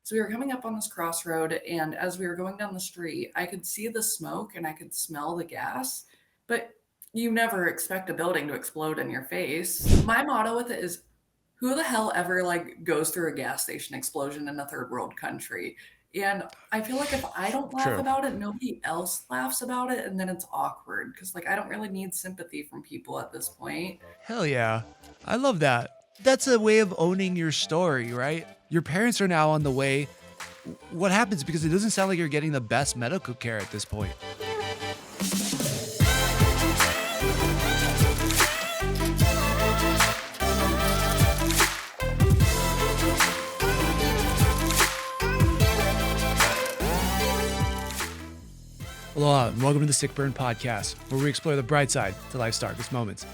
So we were coming up on this crossroad, and as we were going down the street, I could see the smoke and I could smell the gas, but you never expect a building to explode in your face. My motto with it is who the hell ever like goes through a gas station explosion in a third world country? And I feel like if I don't laugh True. about it, nobody else laughs about it, and then it's awkward because like I don't really need sympathy from people at this point. Hell yeah. I love that. That's a way of owning your story, right? Your parents are now on the way. What happens? Because it doesn't sound like you're getting the best medical care at this point. Aloha, and welcome to the Sick Burn Podcast, where we explore the bright side to life's darkest moments.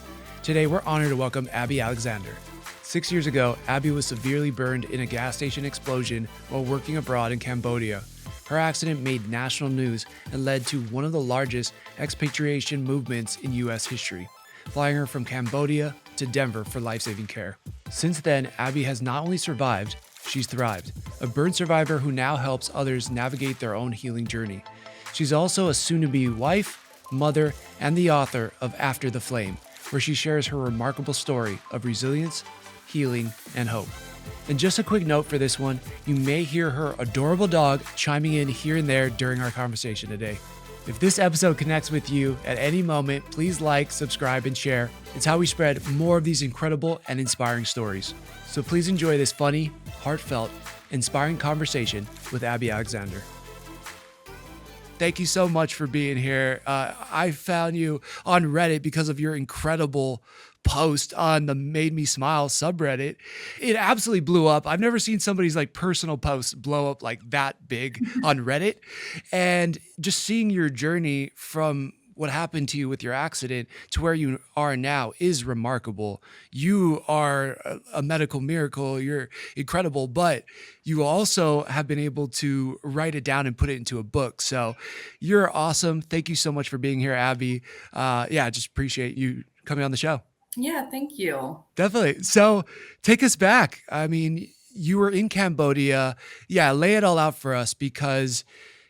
Today, we're honored to welcome Abbey Alexander. 6 years ago, Abbey was severely burned in a gas station explosion while working abroad in Cambodia. Her accident made national news and led to one of the largest expatriation movements in U.S. history, flying her from Cambodia to Denver for life-saving care. Since then, Abbey has not only survived, she's thrived, a burn survivor who now helps others navigate their own healing journey. She's also a soon-to-be wife, mother, and the author of After the Flame, where she shares her remarkable story of resilience, healing, and hope. And just a quick note for this one, you may hear her adorable dog chiming in here and there during our conversation today. If this episode connects with you at any moment, please like, subscribe, and share. It's how we spread more of these incredible and inspiring stories. So please enjoy this funny, heartfelt, inspiring conversation with Abbey Alexander. Thank you so much for being here. I found you on Reddit because of your incredible post on the Made Me Smile subreddit. It absolutely blew up. I've never seen somebody's like personal posts blow up like that big on Reddit. And just seeing your journey from what happened to you with your accident to where you are now is remarkable. You are a medical miracle. You're incredible, but you also have been able to write it down and put it into a book. So you're awesome. Thank you so much for being here, Abbey. Yeah, just appreciate you coming on the show. Yeah, thank you. Definitely. So take us back. I mean, you were in Cambodia. Yeah, lay it all out for us because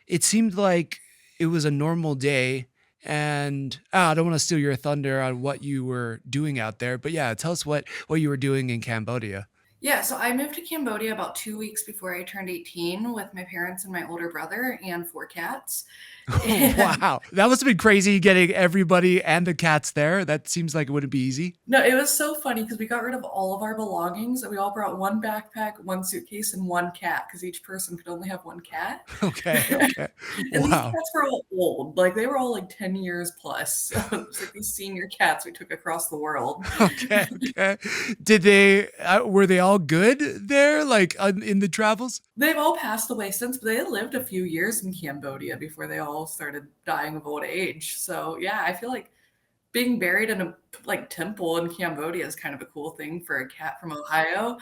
it seemed like it was a normal day. And I don't want to steal your thunder on what you were doing out there, but yeah, tell us what you were doing in Cambodia. Yeah, so I moved to Cambodia about 2 weeks before I turned 18 with my parents and my older brother and 4 cats. And Wow, that must have been crazy getting everybody and the cats there. That seems like it wouldn't be easy. no, it was so funny because we got rid of all of our belongings and we all brought one backpack, one suitcase, and one cat because each person could only have one cat. Okay, okay. And these Wow. cats were all old. Like they were all like 10 years plus. So it was like these senior cats we took across the world. Okay, okay. Did they were they all good there like in the travels? They've all passed away since, but they lived a few years in Cambodia before they all started dying of old age. So yeah, I feel like being buried in a like temple in Cambodia is kind of a cool thing for a cat from Ohio.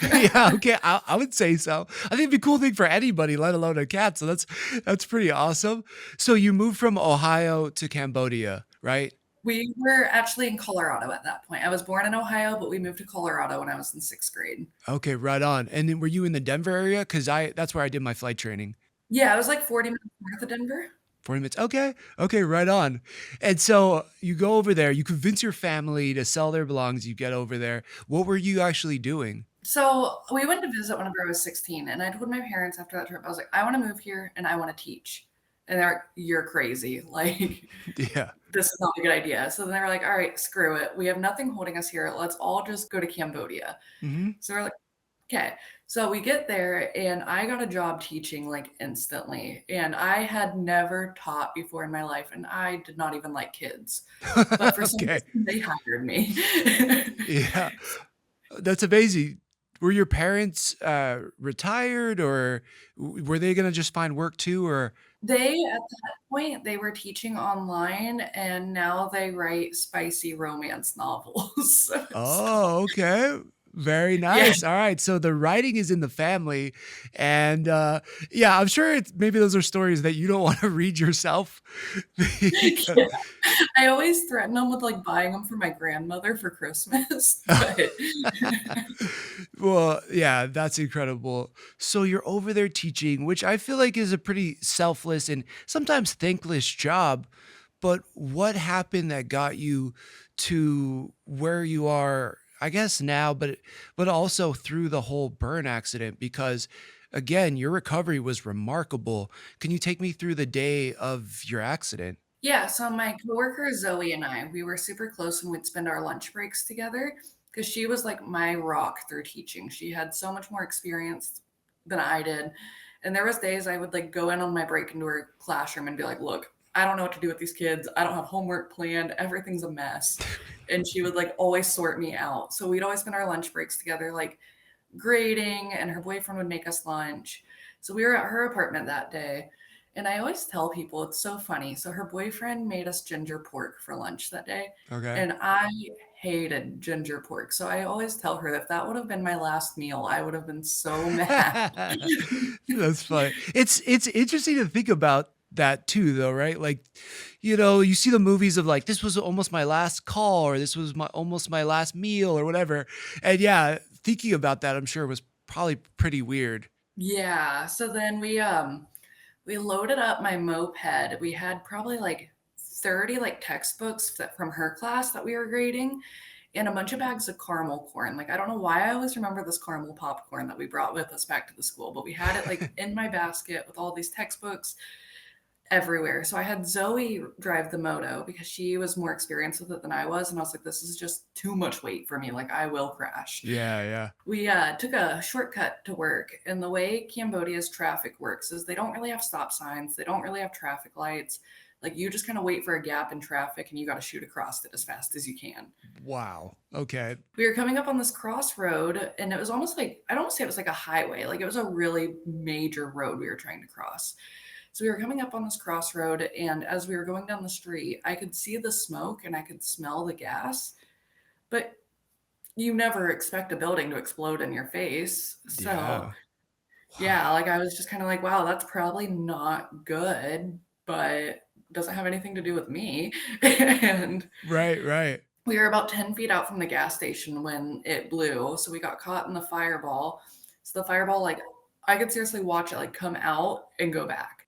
Yeah, okay. I would say so. I think it'd be a cool thing for anybody, let alone a cat. So that's pretty awesome. So you moved from Ohio to Cambodia, right? We were actually in Colorado at that point. I was born in Ohio, but we moved to Colorado when I was in 6th grade. Okay, right on. And then were you in the Denver area? Because I that's where I did my flight training. Yeah, I was like 40 minutes north of Denver. 40 minutes. Okay. Okay, right on. And so you go over there, you convince your family to sell their belongings, you get over there. What were you actually doing? So we went to visit whenever I was 16, and I told my parents after that trip, I was like, I want to move here and I want to teach. And they're like, you're crazy. Like, Yeah. this is not a good idea. So then they were like, all right, screw it. We have nothing holding us here. Let's all just go to Cambodia. Hmm. So we're like, okay. So we get there and I got a job teaching like instantly. And I had never taught before in my life and I did not even like kids. But for some Okay. reason they hired me. Yeah. That's amazing. Were your parents retired or were they going to just find work too or They at that point, they were teaching online and now they write spicy romance novels. oh, okay. Very Yeah. nice. All right. So the writing is in the family. And yeah, I'm sure it's maybe those are stories that you don't want to read yourself. Because- Yeah. I always threaten them with, like, buying them for my grandmother for Christmas, but well, yeah, that's incredible. So you're over there teaching, which I feel like is a pretty selfless and sometimes thankless job. But what happened that got you to where you are, I guess now, but also through the whole burn accident? Because again, your recovery was remarkable. Can you take me through the day of your accident? yeah, so my coworker Zoe and I, we were super close and we'd spend our lunch breaks together because she was like my rock through teaching. She had so much more experience than I did. And there was days I would like go in on my break into her classroom and be like, "Look, I don't know what to do with these kids. I don't have homework planned. Everything's a mess." And she would like always sort me out. So we'd always spend our lunch breaks together, like grading, and her boyfriend would make us lunch. So we were at her apartment that day. And I always tell people it's so funny. So her boyfriend made us ginger pork for lunch that day. Okay. And I hated ginger pork. So I always tell her that if that would have been my last meal, I would have been so mad. That's funny. It's interesting to think about that too, though, right? Like, you see the movies of like this was almost my last call, or this was my almost my last meal, or whatever. And yeah, thinking about that, I'm sure was probably pretty weird. Yeah. So then we loaded up my moped. We had probably like 30 like textbooks that from her class that we were grading and a bunch of bags of caramel corn. Like I don't know why I always remember this caramel popcorn that we brought with us back to the school, but we had it like in my basket with all these textbooks everywhere. So I had Zoe drive the moto because she was more experienced with it than I was, and I was like, this is just too much weight for me. Like I will crash. Yeah, yeah. We took a shortcut to work, and the way Cambodia's traffic works is they don't really have stop signs, they don't really have traffic lights. Like you just kind of wait for a gap in traffic, and you got to shoot across it as fast as you can. Wow. Okay. We were coming up on this crossroad, and it was almost like I'd almost say it was like a highway, like it was a really major road we were trying to cross. So we were coming up on this crossroad, and as we were going down the street, I could see the smoke and I could smell the gas, but you never expect a building to explode in your face. So, Yeah. yeah, Wow. like I was just kind of like, wow, that's probably not good, but doesn't have anything to do with me. And Right, right. we were about 10 feet out from the gas station when it blew. So we got caught in the fireball. So the fireball, like, I could seriously watch it like come out and go back.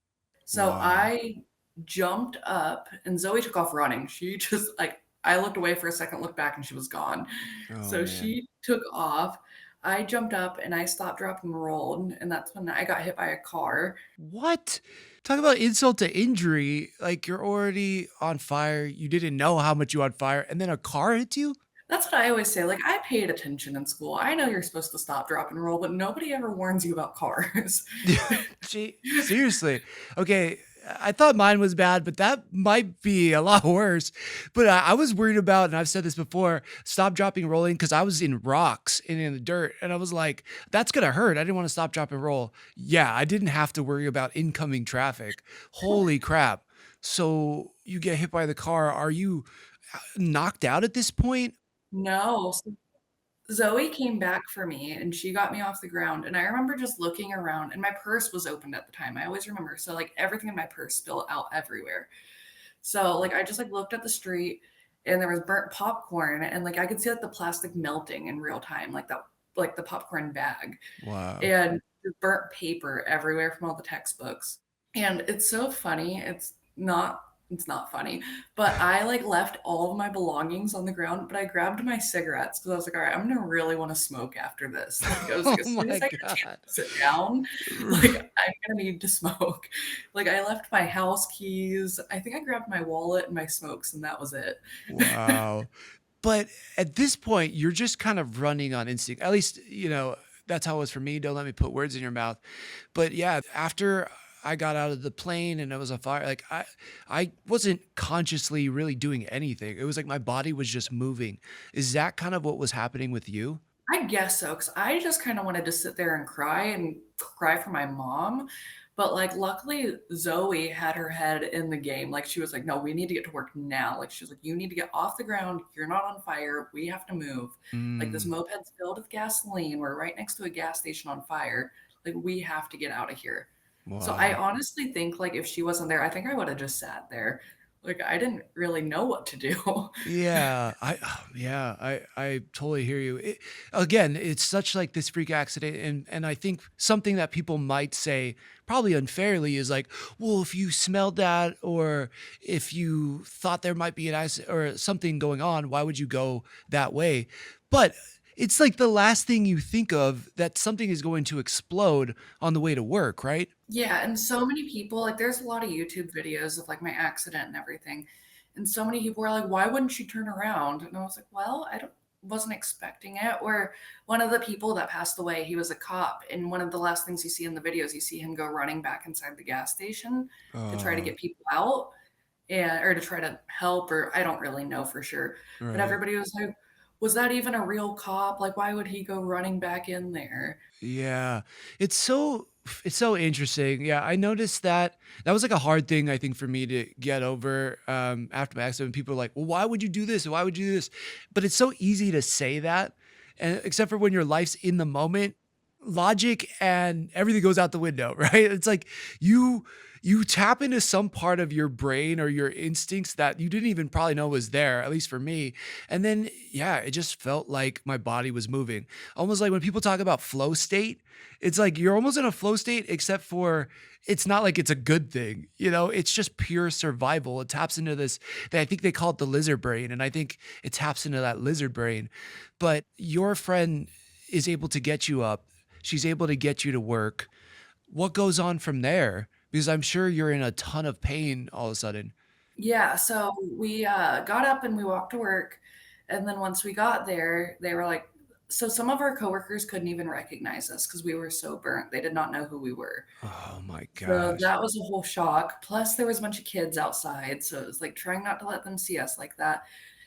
So Wow. I jumped up and Zoe took off running. She just like, I looked away for a second, looked back, and she was gone. Oh So man. she took off. I jumped up and I stopped, dropped, and rolled. And that's when I got hit by a car. What? Talk about insult to injury. Like you're already on fire. You didn't know how much you on fire, and then a car hits you? That's what I always say. Like, I paid attention in school. I know you're supposed to stop, drop, and roll, but nobody ever warns you about cars. Yeah. Gee, seriously. Okay. I thought mine was bad, but that might be a lot worse. But I was worried about, and I've said this before, stop, dropping, rolling, because I was in rocks and in the dirt. And I was like, that's going to hurt. I didn't want to stop, drop, and roll. Yeah, I didn't have to worry about incoming traffic. Holy crap. So you get hit by the car. Are you knocked out at this point? No. So Zoe came back for me and she got me off the ground. And I remember just looking around, and my purse was opened at the time. I always remember. So, like, everything in my purse spilled out everywhere. So, like, I just like looked at the street and there was burnt popcorn, and like I could see like the plastic melting in real time, like that, like the popcorn bag. Wow. And just burnt paper everywhere from all the textbooks. And it's so funny. It's not funny, but I like left all of my belongings on the ground, but I grabbed my cigarettes because I was like, all right, I'm gonna really want to smoke after this. Like I was like, Oh as soon as my I get a chance God. to sit down, like I'm gonna need to smoke. Like I left my house keys. I think I grabbed my wallet and my smokes, and that was it. Wow. But at this point, you're just kind of running on instinct. At least, that's how it was for me. Don't let me put words in your mouth. But yeah, after I got out of the plane and it was a fire, like I wasn't consciously really doing anything. It was like my body was just moving. Is that kind of what was happening with you? I guess so, cause I just kinda wanted to sit there and cry for my mom, but, like, luckily, Zoe had her head in the game, like, she was like, "No, we need to get to work now," like, she was like, "You need to get off the ground, you're not on fire, we have to move, like, this Mm, moped's filled with gasoline, we're right next to a gas station on fire, like, we have to get out of here." So, I wow. honestly think, like, if she wasn't there, I think I woulda just sat there, like, I didn't really know what to do. Yeah, yeah, I totally hear you. Again, it's such like this freak accident, and I think something that people might say probably unfairly is like, well, if you smelled that, or if you thought there might be an accident or something going on, why would you go that way? But it's like the last thing you think of that something is going to explode on the way to work, right? Yeah, and so many people like, there's a lot of YouTube videos of, like, my accident and everything, and so many people were like, "Why wouldn't you turn around?" And I was like, "Well, I don't wasn't expecting it." Or one of the people that passed away, he was a cop, and one of the last things you see in the videos, you see him go running back inside the gas station to try to Oh, get people out and or to try to help, or I don't really know for sure, but right. everybody was like, "Was that even a real cop? Like, why would he go running back in there?" Yeah. It's so interesting. Yeah, I noticed that that was like a hard thing I think for me to get over after my accident. People are like, "Well, why would you do this? Why would you do this?" But it's so easy to say that, and except for when your life's in the moment, logic and everything goes out the window, right? It's like you you tap into some part of your brain or your instincts that you didn't even probably know was there, at least for me. And then yeah, it just felt like my body was moving. Almost like when people talk about flow state, it's like you're almost in a flow state, except for it's not like it's a good thing, it's just pure survival. It taps into this, I think they call it the lizard brain. And I think it taps into that lizard brain. But your friend is able to get you up, she's able to get you to work. What goes on from there? Because I'm sure you're in a ton of pain all of a sudden. Yeah, so we, got up and we walked to work, and then once we got there, they were like so some of our coworkers couldn't even recognize us because we were so burnt, they did not know who we were. Oh my So gosh. that was a whole shock, plus there was a bunch of kids outside, so it was, like, trying not to let them see us like that,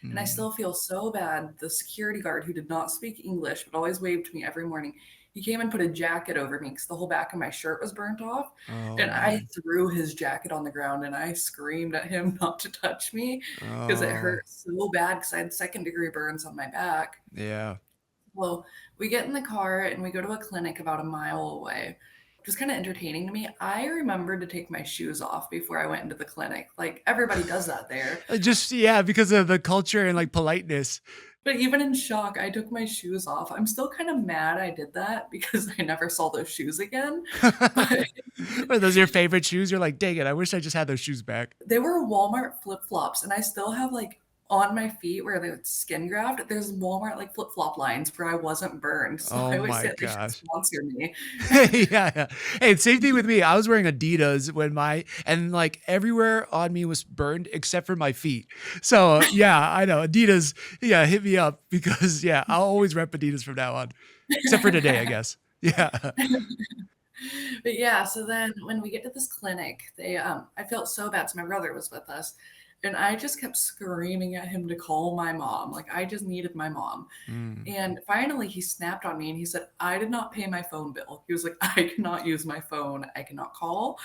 and I Mm. still feel so bad. The security guard who did not speak English, but always waved to me every morning, he came and put a jacket over me because the whole back of my shirt was burnt off, Oh and I man. threw his jacket on the ground, and I screamed at him not to touch me because it Oh hurt so bad because I had second-degree burns on my back. yeah. Well, we get in the car and we go to a clinic about a mile away, which was kinda entertaining to me. I remembered to take my shoes off before I went into the clinic, like, everybody does that there. Just yeah, because of the culture and like politeness. But even in shock, I took my shoes off. I'm still kinda mad I did that because I never saw those shoes again, but Are those your favorite shoes? You're like, dang it, I wish I just had those shoes back. they were Walmart flip-flops, and I still have, like, on my feet where they're skin graft, there's Walmart, like, flip-flop lines where I wasn't burned, so Oh I always my say they should gosh. sponsor me. Yeah, yeah. Hey, same thing with me. I was wearing Adidas when and like everywhere on me was burned except for my feet. So yeah, I know Adidas. Yeah, hit me up because yeah, I'll always rep Adidas from now on, except for today, I guess. Yeah. But yeah, so then when we get to this clinic, I felt so bad, so my brother was with us, and I just kept screaming at him to call my mom, like, I just needed my mom. Mm. And finally, he snapped on me and he said, "I did not pay my phone bill." He was like, "I cannot use my phone. I cannot call."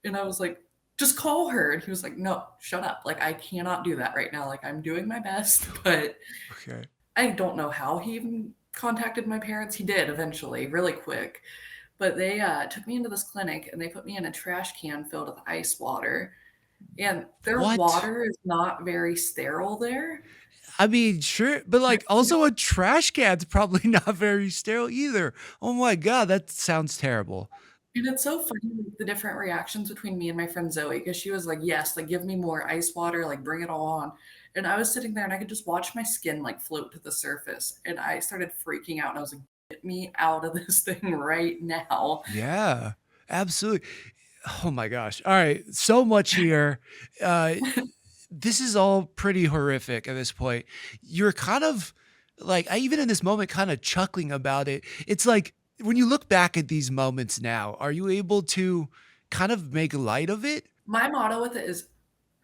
And I was like, "Just call her." And he was like, "No, shut up. Like, I cannot do that right now. Like, I'm doing my best." But Okay. I don't know how he even contacted my parents. He did eventually, really quick. But they took me into this clinic and they put me in a trash can filled with ice water. And their What? water is not very sterile there. I mean, sure, but like also a trash can's probably not very sterile either. Oh my god, that sounds terrible. And it's so funny, like, the different reactions between me and my friend Zoe, because she was like, "Yes, like, give me more ice water, like, bring it all on." And I was sitting there and I could just watch my skin, like, float to the surface, and I started freaking out, and I was like, "Get me out of this thing right now." Yeah, absolutely. Oh my gosh. All right, so much here. Uh, this is all pretty horrific at this point. You're kind of like, I even in this moment, kind of chuckling about it. It's like when you look back at these moments now, are you able to kind of make light of it? My motto with it is,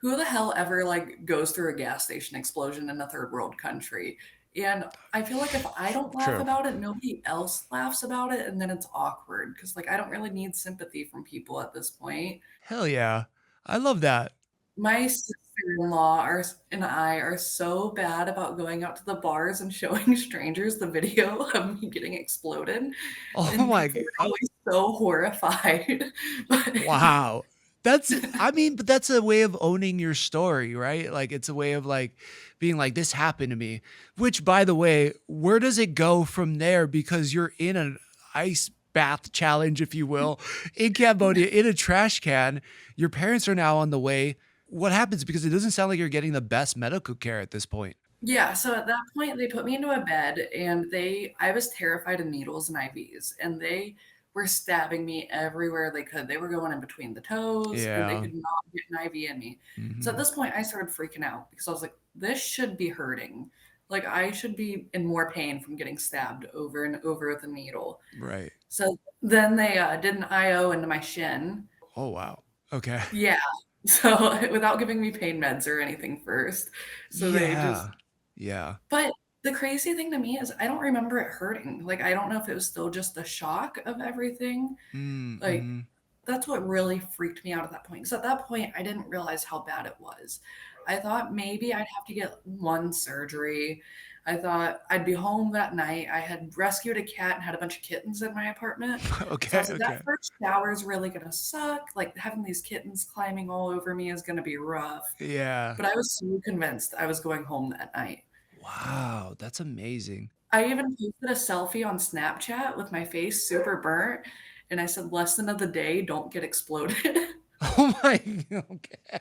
"Who the hell ever, like, goes through a gas station explosion in a third world country?" And I feel like if I don't laugh True. about it, nobody else laughs about it, and then it's awkward because, like, I don't really need sympathy from people at this point. Hell yeah. I love that. My sister-in-law and I are so bad about going out to the bars and showing strangers the video of me getting exploded, Oh and my people g are always so horrified. But wow. That's I mean, but that's a way of owning your story, right? Like, it's a way of, like, being like, "This happened to me," which, by the way, where does it go from there? Because you're in an ice bath challenge, if you will, in Cambodia, in a trash can. Your parents are now on the way. What happens? Because it doesn't sound like you're getting the best medical care at this point. Yeah, so at that point, they put me into a bed, and I was terrified of needles and IVs, and they were stabbing me everywhere they could. They were going in between the toes, and they Yeah. could not get an IV in me. So at Mhm. this point, I started freaking out because I was like, "This should be hurting. Like, I should be in more pain from getting stabbed over and over with a needle." Right. So then they, did an IO into my shin. Oh, wow. Okay. Yeah. So without giving me pain meds or anything first. So they just Yeah. Yeah. but the crazy thing to me is I don't remember it hurting. Like, I don't know if it was still just the shock of everything. Mm, Like, mhm. that's what really freaked me out at that point. Because at that point, I didn't realize how bad it was. I thought maybe I'd have to get one surgery. I thought I'd be home that night. I had rescued a cat and had a bunch of kittens in my apartment. So I Okay, was like, that okay. first shower is really gonna suck. Like, having these kittens climbing all over me is gonna be rough. Yeah. But I was so convinced I was going home that night. Wow, that's amazing. I even posted a selfie on Snapchat with my face super burnt, and I said, "Lesson of the day, don't get exploded." Oh my okay.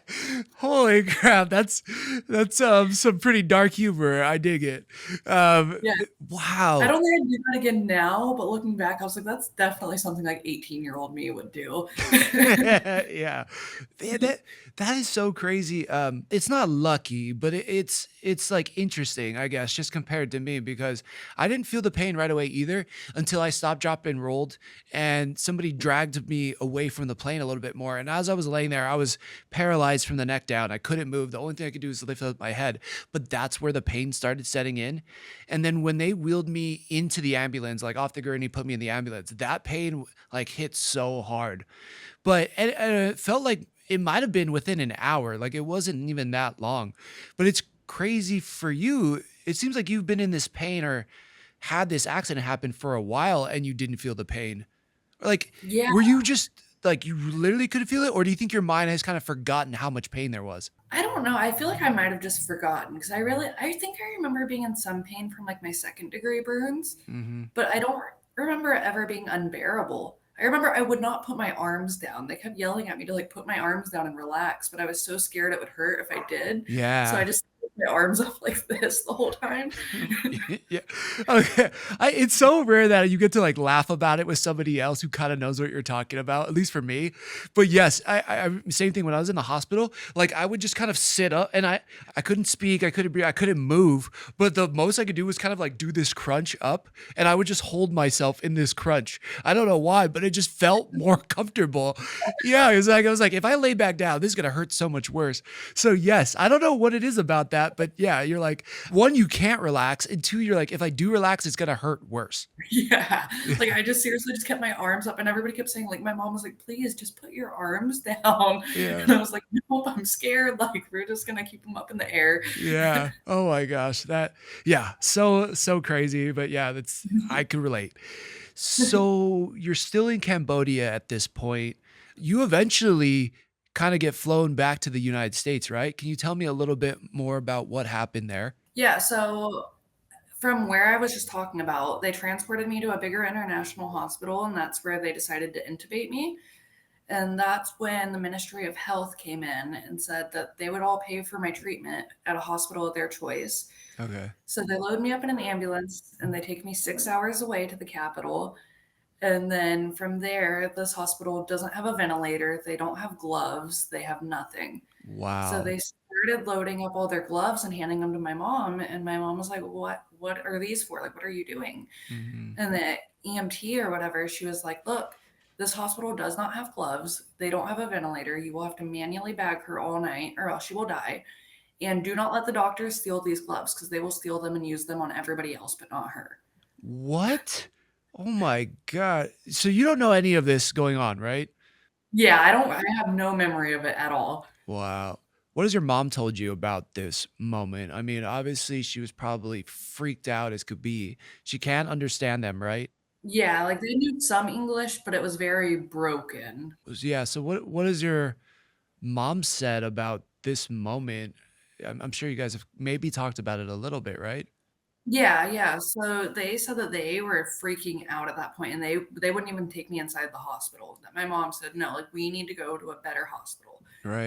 Holy crap, that's some pretty dark humor, I dig it. Yeah. I Wow. don't think I'd do that again now, but looking back, I was like, "That's definitely something like 18-year-old me would do." Yeah. Yeah, that is so crazy. It's not lucky, but it's like interesting, I guess, just compared to me because I didn't feel the pain right away either until I stopped, dropped, and rolled, and somebody dragged me away from the plane a little bit more. And as I was laying there, I was paralyzed from the neck down. I couldn't move. The only thing I could do was lift up my head. But that's where the pain started setting in. And then when they wheeled me into the ambulance, like off the gurney, put me in the ambulance, that pain like hit so hard. But and it felt like it might have been within an hour. Like it wasn't even that long. But it's crazy for you. It seems like you've been in this pain or had this accident happen for a while and you didn't feel the pain. Like, Yeah, were you just like you literally couldn't feel it, or do you think your mind has kind of forgotten how much pain there was? I don't know, I feel like I might have just forgotten because I think I remember being in some pain from, like, my second-degree burns, Hmm. but I don't remember it ever being unbearable. I remember I would not put my arms down. They kept yelling at me to, like, put my arms down and relax, but I was so scared it would hurt if I did, so I Yeah. just put my arms up like this the whole time. Yeah. Okay. It's so rare that you get to like laugh about it with somebody else who kind of knows what you're talking about, at least for me. But yes, same thing when I was in the hospital. Like I would just kind of sit up and I couldn't speak, I couldn't breathe, I couldn't move. But the most I could do was kind of like do this crunch up, and I would just hold myself in this crunch. I don't know why, but it just felt more comfortable. Yeah, it was like I was like, if I lay back down, this is gonna hurt so much worse. So yes, I don't know what it is about that, but yeah, you're like one, you can't relax, and two, you're like, if I do relax, it's gonna hurt worse. Yeah, like, I just seriously just kept my arms up, and everybody kept saying, like my mom was like, "Please, just put your arms down." Yeah. And I was like, "No, I'm scared, like, we're just gonna keep them up in the air." Yeah. Oh my gosh. Yeah. So crazy. But yeah, I could relate. So you're still in Cambodia at this point. You eventually kind of get flown back to the United States, right? Can you tell me a little bit more about what happened there? Yeah, so from where I was just talking about, they transported me to a bigger international hospital, and that's where they decided to intubate me. And that's when the Ministry of Health came in and said that they would all pay for my treatment at a hospital of their choice. Okay. So they load me up in an ambulance and they take me 6 hours away to the capital. And then from there, this hospital doesn't have a ventilator, they don't have gloves, they have nothing. So Wow. they started loading up all their gloves and handing them to my mom, and my mom was like, "What are these for? Like, what are you doing?" Hmm. And the EMT or whatever, she was like, "Look, this hospital does not have gloves. They don't have a ventilator. You will have to manually bag her all night or else she will die. And do not let the doctors steal these gloves because they will steal them and use them on everybody else, but not her. What? Oh my God. So you don't know any of this going on, right? Yeah, I have no memory of it at all. Wow. What has your mom told you about this moment? I mean, obviously she was probably freaked out as could be. She can't understand them, right? Yeah, like they knew some English, but it was very broken. Yeah. So what has your mom said about this moment? I'm sure you guys have maybe talked about it a little bit, right? Yeah, yeah. So they said that they were freaking out at that point and they wouldn't even take me inside the hospital. That my mom said, "No, like we need to go to a better hospital."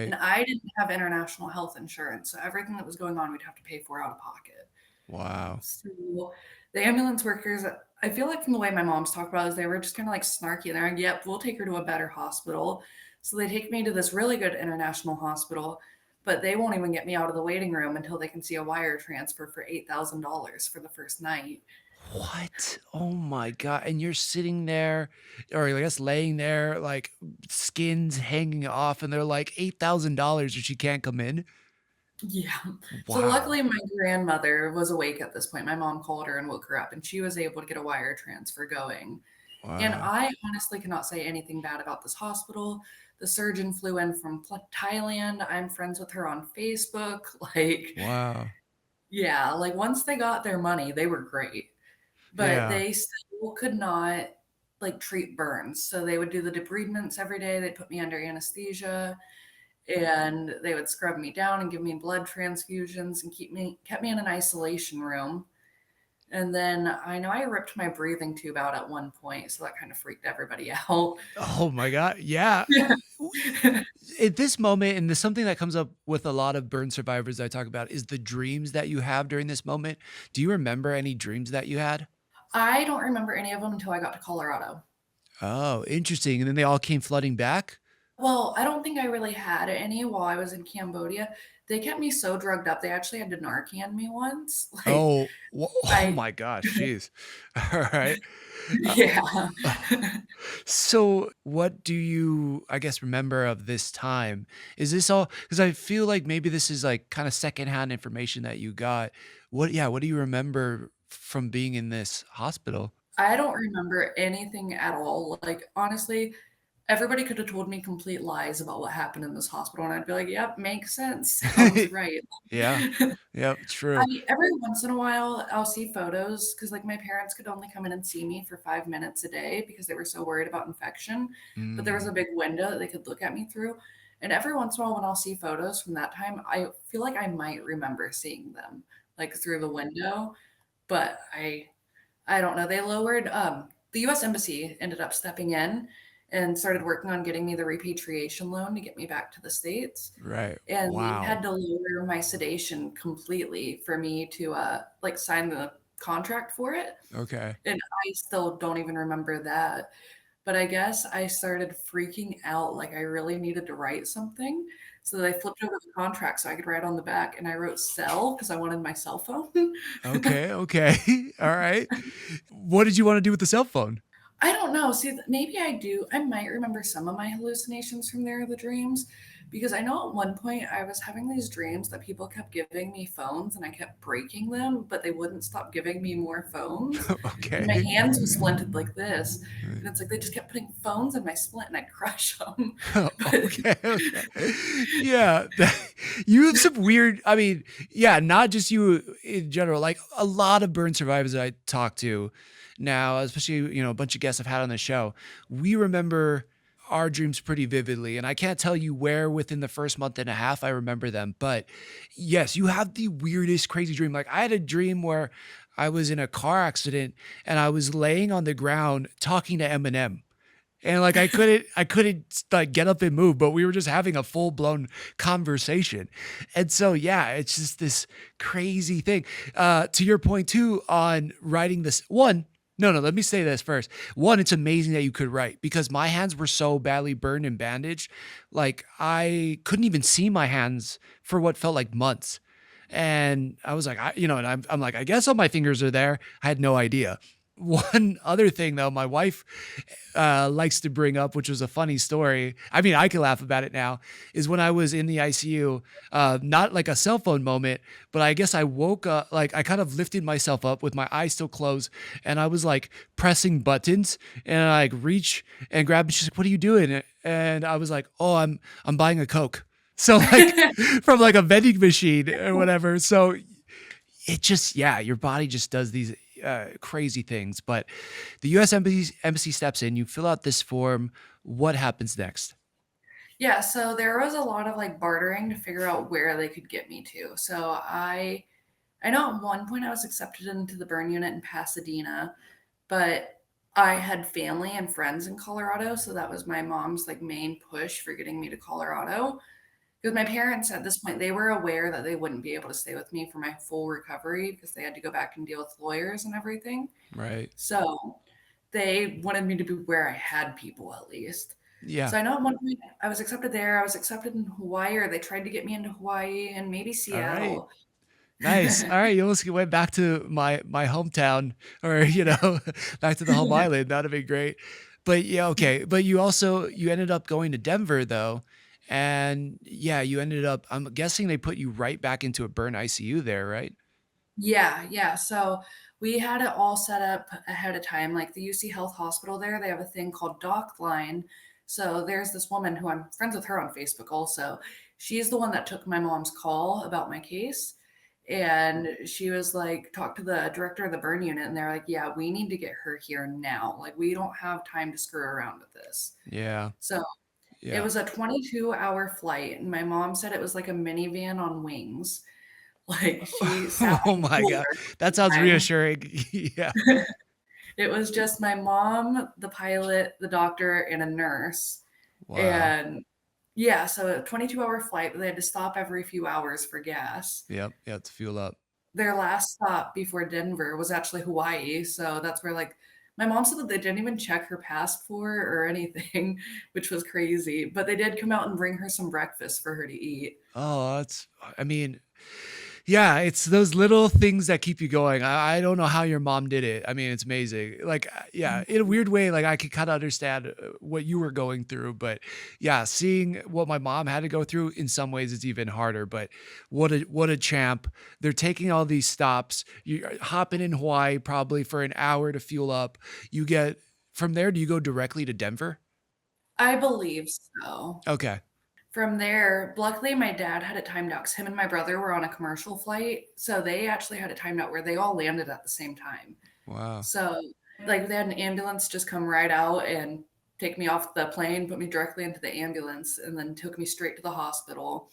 And Right. I didn't have international health insurance, so everything that was going on we'd have to pay for out of pocket. Wow. So the ambulance workers, I feel like from the way my mom's talked about it, is they were just kind of like snarky. They're like, "Yep, we'll take her to a better hospital." So they take me to this really good international hospital, but they won't even get me out of the waiting room until they can see a wire transfer for $8,000 for the first night. What? Oh my God. And you're sitting there, or I guess laying there, like skins hanging off, and they're like $8,000 or she can't come in. Yeah. So Wow. luckily my grandmother was awake at this point. My mom called her and woke her up and she was able to get a wire transfer going. And Wow. I honestly cannot say anything bad about this hospital. The surgeon flew in from Thailand. I'm friends with her on Facebook. Like, Wow. yeah, like once they got their money, they were great, but Yeah. they still could not like treat burns. So they would do the debridements every day. They'd put me under anesthesia and they would scrub me down and give me blood transfusions and kept me in an isolation room. And then I know I ripped my breathing tube out at one point, so that kind of freaked everybody out. Oh my God. Yeah. Yeah. At this moment, and there's something that comes up with a lot of burn survivors I talk about is the dreams that you have during this moment. Do you remember any dreams that you had? I don't remember any of them until I got to Colorado. Oh, interesting. And then they all came flooding back? Well, I don't think I really had any while I was in Cambodia. They kept me so drugged up. They actually had to Narcan me once. Like Oh, oh I my gosh, jeez. All right. Uh, yeah. so what do you, I guess, remember of this time? Is this all, because I feel like maybe this is like kind of secondhand information that you got. What do you remember from being in this hospital? I don't remember anything at all. Like, honestly, everybody could have told me complete lies about what happened in this hospital, and I'd be like, "Yep, makes sense. Sounds right." Yeah. Yep, true. Every once in a while, I'll see photos because, like, my parents could only come in and see me for 5 minutes a day because they were so worried about infection, but there was a Mm, big window that they could look at me through, and every once in a while when I'll see photos from that time, I feel like I might remember seeing them, like, through the window, but I don't know. They lowered the US Embassy ended up stepping in and started working on getting me the repatriation loan to get me back to the States. right. And they had Wow. to lower my sedation completely for me to like sign the contract for it. Okay. And I still don't even remember that. But I guess I started freaking out like I really needed to write something. So they flipped over the contract so I could write on the back and I wrote cell because I wanted my cell phone. Okay, okay. All right. What did you wanna do with the cell phone? I don't know. See, maybe I do. I might remember some of my hallucinations from there, the dreams, because I know at one point I was having these dreams that people kept giving me phones and I kept breaking them, but they wouldn't stop giving me more phones. And my Okay. hands were splinted like this. Right. And it's like they just kept putting phones in my splint and I'd crush them. But Okay, okay. Yeah, you have some weird I mean, yeah, not just you in general, like, a lot of burn survivors I talk to now, especially, a bunch of guests I've had on the show, we remember our dreams pretty vividly, and I can't tell you where within the first month and a half I remember them, but, yes, you have the weirdest, crazy dream, like, I had a dream where I was in a car accident, and I was laying on the ground talking to Eminem. And, like, I couldn't, like, get up and move, but we were just having a full-blown conversation. And so, yeah, it's just this crazy thing. To your point too on writing this one no, no, let me say this first. One, it's amazing that you could write because my hands were so badly burned and bandaged, like, I couldn't even see my hands for what felt like months. And I was like, and I'm like, "I guess all my fingers are there." I had no idea. one other thing though, my wife likes to bring up, which was a funny story. I mean, I can laugh about it now. Is when I was in the ICU, not like a cell phone moment, but I guess I woke up, like I kind of lifted myself up with my eyes still closed, and I was like pressing buttons, and I like reach and grab. And she's like, "What are you doing?" And I was like, "Oh, I'm buying a Coke." So like from like a vending machine or whatever. So it just, yeah, your body just does these crazy things. But the U.S. embassy steps in. You fill out this form. What happens next? Yeah, so there was a lot of like bartering to figure out where they could get me to. So I know at one point I was accepted into the burn unit in Pasadena, but I had family and friends in Colorado, so that was my mom's like main push for getting me to Colorado. Because my parents at this point, they were aware that they wouldn't be able to stay with me for my full recovery because they had to go back and deal with lawyers and everything. Right. So they wanted me to be where I had people at least. Yeah. So I know at one point I was accepted there. I was accepted in Hawaii, or they tried to get me into Hawaii and maybe All right. Seattle. Nice. All right. You almost went back to my hometown, or back to the home island. That'd be great. But yeah, okay. But you ended up going to Denver though. And yeah, you ended up, I'm guessing they put you right back into a burn ICU there, right? Yeah, yeah. So we had it all set up ahead of time. Like the UC Health Hospital there, they have a thing called Doc Line. So there's this woman who I'm friends with her on Facebook also. She's the one that took my mom's call about my case. And she was like, talk to the director of the burn unit. And they're like, yeah, we need to get her here now. Like, we don't have time to screw around with this. Yeah. So it Yeah. was a 22-hour flight. And my mom said it was like a minivan on wings. Like she sat Oh in the my God. cooler That sounds time. reassuring. Yeah. It was just my mom, the pilot, the doctor, and a nurse. Wow. And yeah, so a 22-hour flight, but they had to stop every few hours for gas. Yep. Yeah. To fuel up. Their last stop before Denver was actually Hawaii. So that's where, like, my mom said that they didn't even check her passport or anything, which was crazy. But they did come out and bring her some breakfast for her to eat. Oh, I mean, yeah, it's those little things that keep you going. I don't know how your mom did it. I mean, it's amazing. Like, yeah, in a weird way, like I could kind of understand what you were going through, but yeah, seeing what my mom had to go through in some ways is even harder. But what a champ! They're taking all these stops. You're hopping in Hawaii probably for an hour to fuel up. You get from there. Do you go directly to Denver? I believe so. Okay. From there, luckily my dad had it timed out because him and my brother were on a commercial flight. So they actually had it timed out where they all landed at the same time. Wow. So, like, they had an ambulance just come right out and take me off the plane, put me directly into the ambulance, and then took me straight to the hospital.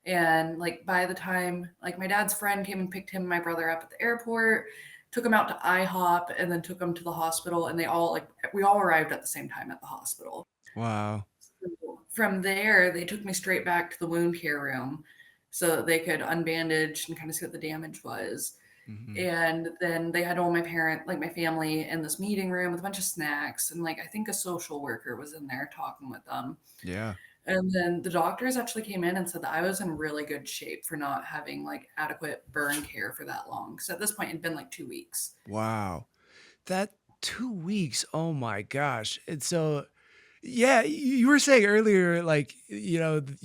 And like by the time like my dad's friend came and picked him and my brother up at the airport, took him out to IHOP, and then took him to the hospital, and they all like we all arrived at the same time at the hospital. Wow. So from there, they took me straight back to the wound care room so that they could unbandage and kind of see what the damage was. Hmm. And then they had all like my family in this meeting room with a bunch of snacks. And like, I think a social worker was in there talking with them. Yeah. And then the doctors actually came in and said that I was in really good shape for not having like adequate burn care for that long. So at this point, it'd been like 2 weeks. Wow. That 2 weeks. Oh my gosh. And so, yeah, you were saying earlier, like, you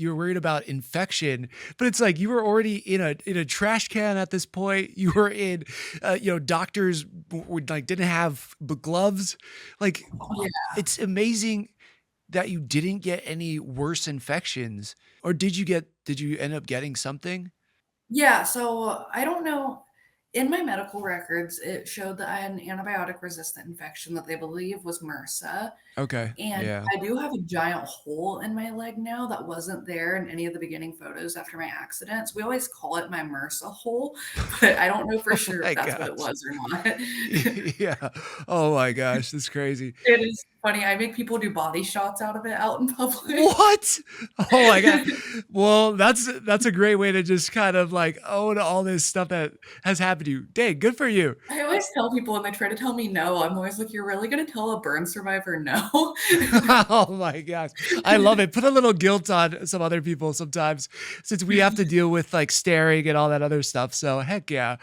were worried about infection, but it's like you were already in a trash can at this point. You were in, doctors would like didn't have gloves. Like, Yeah. it's amazing that you didn't get any worse infections, or did you end up getting something? Yeah, so I don't know. In my medical records, it showed that I had an antibiotic resistant infection that they believe was MRSA. Okay. And Yeah. I do have a giant hole in my leg now that wasn't there in any of the beginning photos after my accidents. We always call it my MRSA hole, but I don't know for Oh sure if my that's what it gosh. was or not. Yeah. Oh my gosh. That's crazy. It is funny. I make people do body shots out of it out in public. What? Oh my god. Well, that's a great way to just kind of like own all this stuff that has happened to you. Dang, good for you. I always tell people when they try to tell me no, I'm always like, "You're really gonna tell a burn survivor no?" Oh my gosh. I love it. Put a little guilt on some other people sometimes since we have to deal with like staring and all that other stuff. So heck yeah.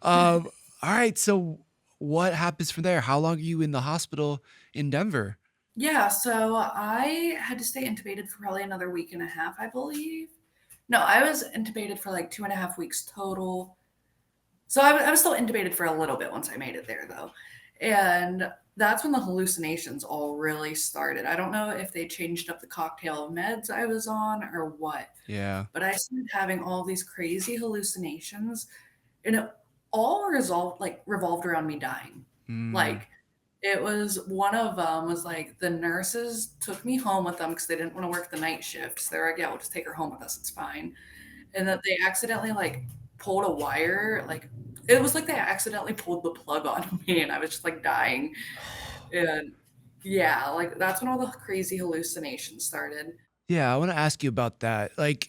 All right. So what happens from there? How long are you in the hospital in Denver? Yeah, so I had to stay intubated for probably another week and a half, I believe. No, I was intubated for like 2.5 weeks total. So I was still intubated for a little bit once I made it there, though. And that's when the hallucinations all really started. I don't know if they changed up the cocktail of meds I was on or what, Yeah. but I started having all these crazy hallucinations, and it all revolved around me dying. Mm. Like, it was one of them was like the nurses took me home with them because they didn't want to work the night shift. So they're like, yeah, we'll just take her home with us. It's fine. And that they accidentally like pulled a wire. Like, it was like they accidentally pulled the plug on me and I was just like dying. And yeah, like that's when all the crazy hallucinations started. Yeah, I want to ask you about that. Like,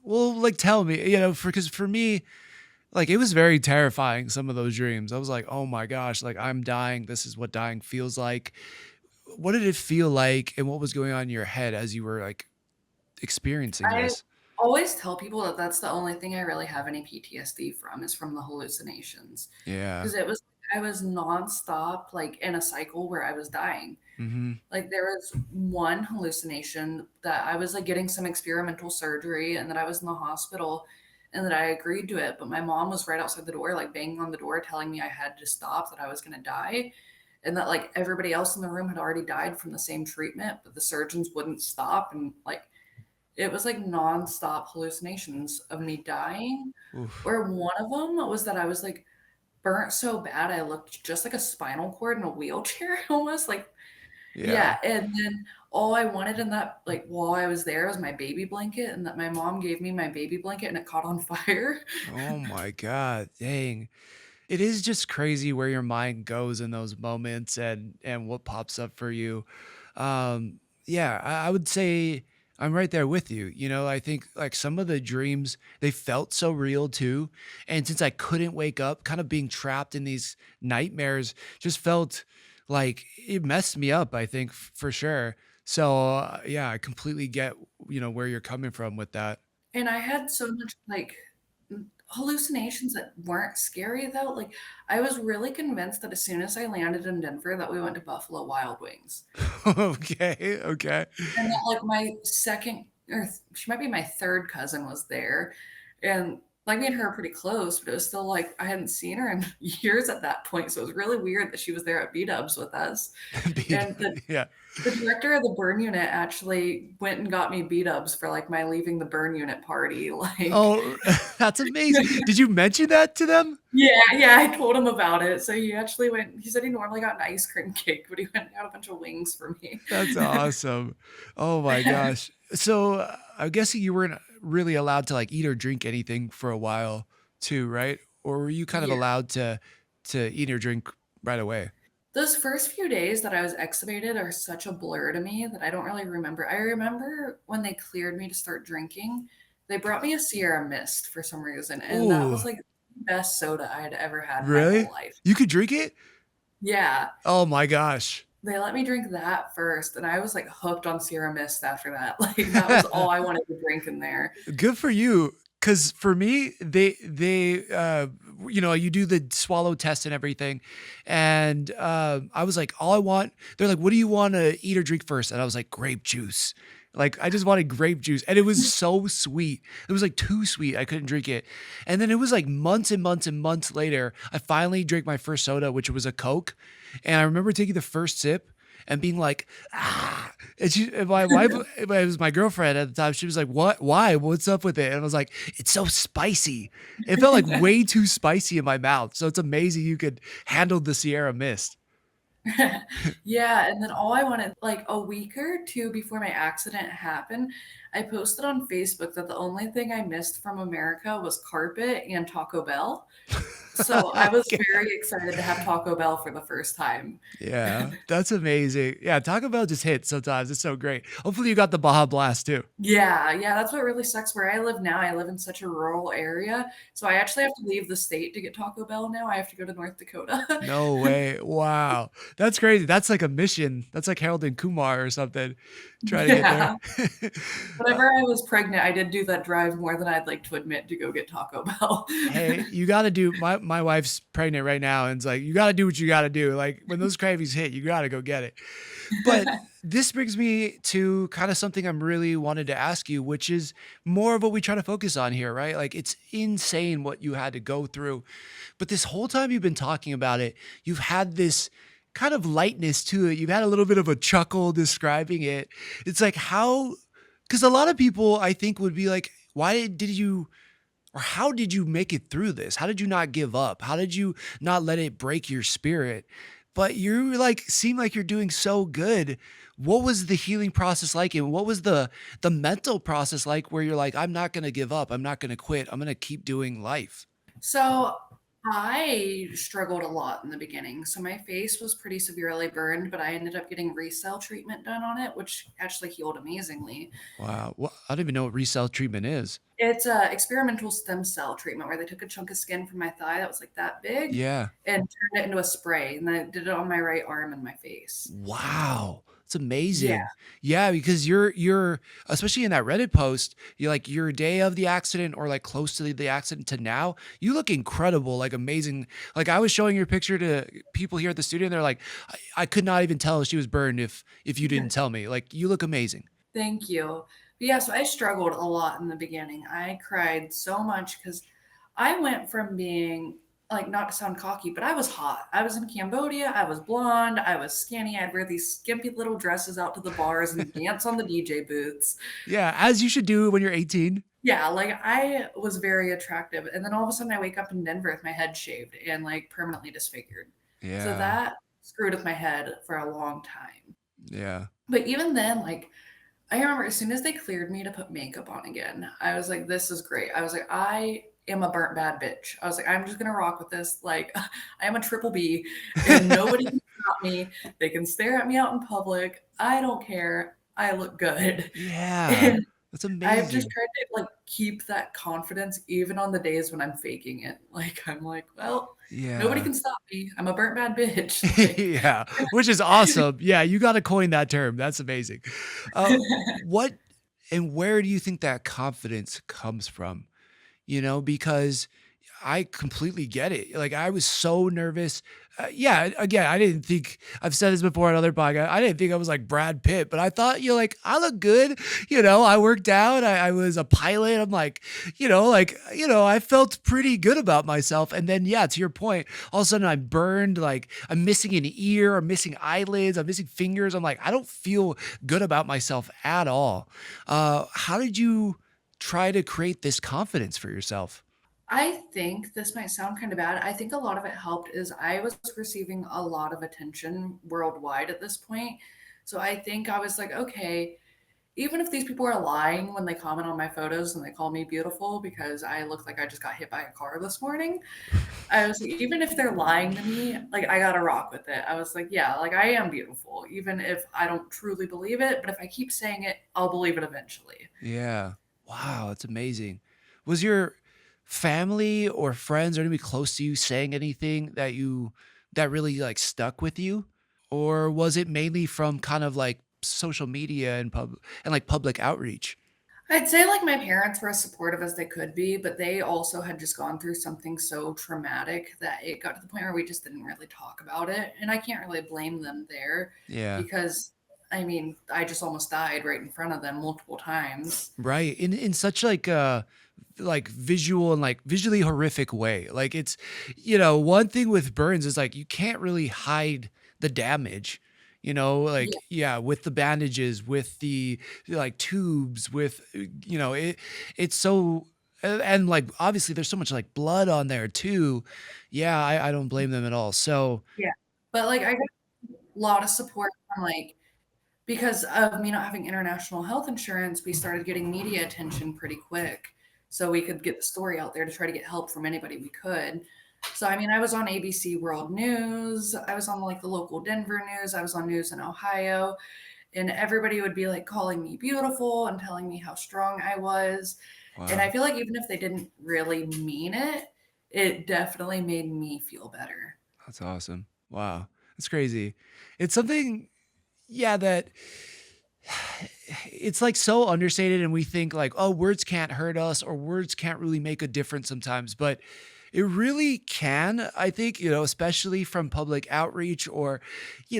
well, like tell me, because for me, like it was very terrifying some of those dreams. I was like, "Oh my gosh, like I'm dying. This is what dying feels like." What did it feel like and what was going on in your head as you were like experiencing I this? always tell people that that's the only thing I really have any PTSD from is from the hallucinations. Yeah. Because I was nonstop, like in a cycle where I was dying. Mhm. Like there was one hallucination that I was like getting some experimental surgery and that I was in the hospital and that I agreed to it, but my mom was right outside the door, like banging on the door, telling me I had to stop, that I was going to die, and that like everybody else in the room had already died from the same treatment, but the surgeons wouldn't stop. And like it was like nonstop hallucinations of me dying. Oof. Or one of them was that I was like burnt so bad I looked just like a spinal cord in a wheelchair almost like. Yeah. Yeah, and then all I wanted in that like, while I was there was my baby blanket, and that my mom gave me my baby blanket and it caught on fire. Oh my god. Dang. It is just crazy where your mind goes in those moments and what pops up for you. Yeah, I would say I'm right there with you. I think like some of the dreams they felt so real too, and since I couldn't wake up, kind of being trapped in these nightmares just felt like it messed me up. I think for sure. So yeah, I completely get where you're coming from with that. And I had so much, like, hallucinations that weren't scary, though. Like, I was really convinced that as soon as I landed in Denver that we went to Buffalo Wild Wings. Okay, okay. And that, like, my second or she might be my third cousin was there, and, like, me and her are pretty close, but it was still, like, I hadn't seen her in years at that point, so it was really weird that she was there at B-dubs with us. Beat- And yeah. the director of the burn unit actually went and got me B-dubs for, like, my leaving the burn unit party, like. Oh, that's amazing. Did you mention that to them? Yeah, yeah, I told him about it, so he actually went he said he normally got an ice cream cake, but he went and got a bunch of wings for me. That's awesome. Oh my gosh. So, I'm guessing you weren't really allowed to, like, eat or drink anything for a while too, right? Or were you kind of Yeah. allowed to eat or drink right away? Those first few days that I was extubated are such a blur to me that I don't really remember. I remember when they cleared me to start drinking, they brought me a Sierra Mist for some reason, and that Ooh, was, like, the best soda I had ever had in my whole really? life. You could drink it? Yeah, Oh my gosh. they let me drink that first, and I was, like, hooked on Sierra Mist after that. Like, that was all I wanted to drink in there. Good for you. Cause for me, you do the swallow test and everything. And I was like, all I want, they're like, what do you want to eat or drink first? And I was like, grape juice. Like, I just wanted grape juice. And it was so sweet. It was like too sweet. I couldn't drink it. And then it was like months and months and months later, I finally drank my first soda, which was a Coke. And I remember taking the first sip and being like, ah. And my wife, it was my girlfriend at the time. She was like, "What? Why? What's up with it?" And I was like, "It's so spicy. It felt like way too spicy in my mouth." So it's amazing you could handle the Sierra Mist. Yeah, and then all I wanted like, a week or 2 before my accident happened, I posted on Facebook that the only thing I missed from America was carpet and Taco Bell. So, I was Okay. very excited to have Taco Bell for the first time. Yeah, that's amazing. Yeah, Taco Bell just hits sometimes. It's so great. Hopefully you got the Baja Blast too. Yeah, yeah, that's what really sucks where I live now. I live in such a rural area, so I actually have to leave the state to get Taco Bell now. I have to go to North Dakota. No way. Wow. That's crazy. That's like a mission. That's like Harold and Kumar or something. Try to get there. Yeah. Whenever I was pregnant, I did do that drive more than I'd like to admit to go get Taco Bell. Hey, you got to do. My my wife's pregnant right now, and it's like, you got to do what you got to do. Like when those cravings hit, you got to go get it. But this brings me to kind of something I'm really wanted to ask you, which is more of what we try to focus on here, right? Like it's insane what you had to go through. But this whole time you've been talking about it, you've had this kind of lightness to it. You've had a little bit of a chuckle describing it. It's like how, because a lot of people I think would be like, why did you, or how did you make it through this? How did you not give up? How did you not let it break your spirit? But you like seem like you're doing so good. What was the healing process like? And what was the mental process like where you're like, I'm not gonna give up. I'm not gonna quit. I'm gonna keep doing life. So I struggled a lot in the beginning. So my face was pretty severely burned, but I ended up getting RECELL treatment done on it, which actually healed amazingly. Wow. Well, I don't even know what resale treatment is. It's a experimental stem cell treatment where they took a chunk of skin from my thigh that was like that big Yeah. and turned it into a spray, and then I did it on my right arm and my face. Wow. It's Yeah. amazing. Yeah, because you're especially in that Reddit post, you're like your day of the accident or like close to the accident to now, you look incredible, like amazing. Like I was showing your picture to people here at the studio and they're like, I could not even tell she was burned if you didn't tell me. Like you look amazing. Thank you. But yeah, so I struggled a lot in the beginning. I cried so much because I went from being like, not to sound cocky, but I was hot. I was in Cambodia. I was blonde. I was skinny. I'd wear these skimpy little dresses out to the bars and dance on the DJ booths. Yeah, as you should do when you're 18. Yeah, like I was very attractive. And then all of a sudden I wake up in Denver with my head shaved and like permanently disfigured. So Yeah. that screwed with my head for a long time. Yeah. But even then, like I remember as soon as they cleared me to put makeup on again, I was like, this is great. I was like, I am a burnt bad bitch. I was like, I'm just gonna rock with this. Like, I am a triple B and nobody can stop me. They can stare at me out in public. I don't care. I look good. Yeah. And That's I've just amazing. tried to like keep that confidence even on the days when I'm faking it. Like, I'm like, well, nobody Yeah. can stop me. I'm a burnt bad bitch. Like, Yeah, which is awesome. Yeah, you gotta coin that term. That's amazing. What and where do you think that confidence comes from? Because I completely get it. Like I was so nervous. Yeah, again, I didn't think I've said this before on other podcasts. I didn't think I was like Brad Pitt, but I thought like I look good. I worked out. I was a pilot. I'm like, I felt pretty good about myself. And then yeah, to your point, all of a sudden I'm burned. Like I'm missing an ear. I'm missing eyelids. I'm missing fingers. I'm like, I don't feel good about myself at all. How did you try to create this confidence for yourself? I think this might sound kind of bad. I think a lot of it helped is I was receiving a lot of attention worldwide at this point. So I think I was like, okay, even if these people are lying when they comment on my photos and they call me beautiful because I look like I just got hit by a car this morning, I was like, even if they're lying to me, like I gotta rock with it. I was like, yeah, like I am beautiful, even if I don't truly believe it. But if I keep saying it, I'll believe it eventually. Yeah. Wow, that's amazing. Was your family or friends or anybody close to you saying anything that really like stuck with you? Or was it mainly from kind of like social media and like public outreach? I'd say like my parents were as supportive as they could be, but they also had just gone through something so traumatic that it got to the point where we just didn't really talk about it. And I can't really blame them there Yeah. because I mean, I just almost died right in front of them multiple times. Right. In such like like visual and like visually horrific way. Like it's one thing with burns is like you can't really hide the damage. Yeah. Like yeah, with the bandages, with the like tubes, with it's so and like obviously there's so much like blood on there too. Yeah, I don't blame them at all. So Yeah. But like I got a lot of support from like because of me not having international health insurance, we started getting media attention pretty quick. So we could get the story out there to try to get help from anybody we could. So I mean, I was on ABC World News, I was on like the local Denver news, I was on news in Ohio, and everybody would be like calling me beautiful and telling me how strong I was. And I wow. feel like even if they didn't really mean it, it definitely made me feel better. That's awesome. Wow. That's crazy. It's something, yeah, that it's like so understated and we think like, oh, words can't hurt us or words can't really make a difference sometimes. But It really can, I think, especially from public outreach or,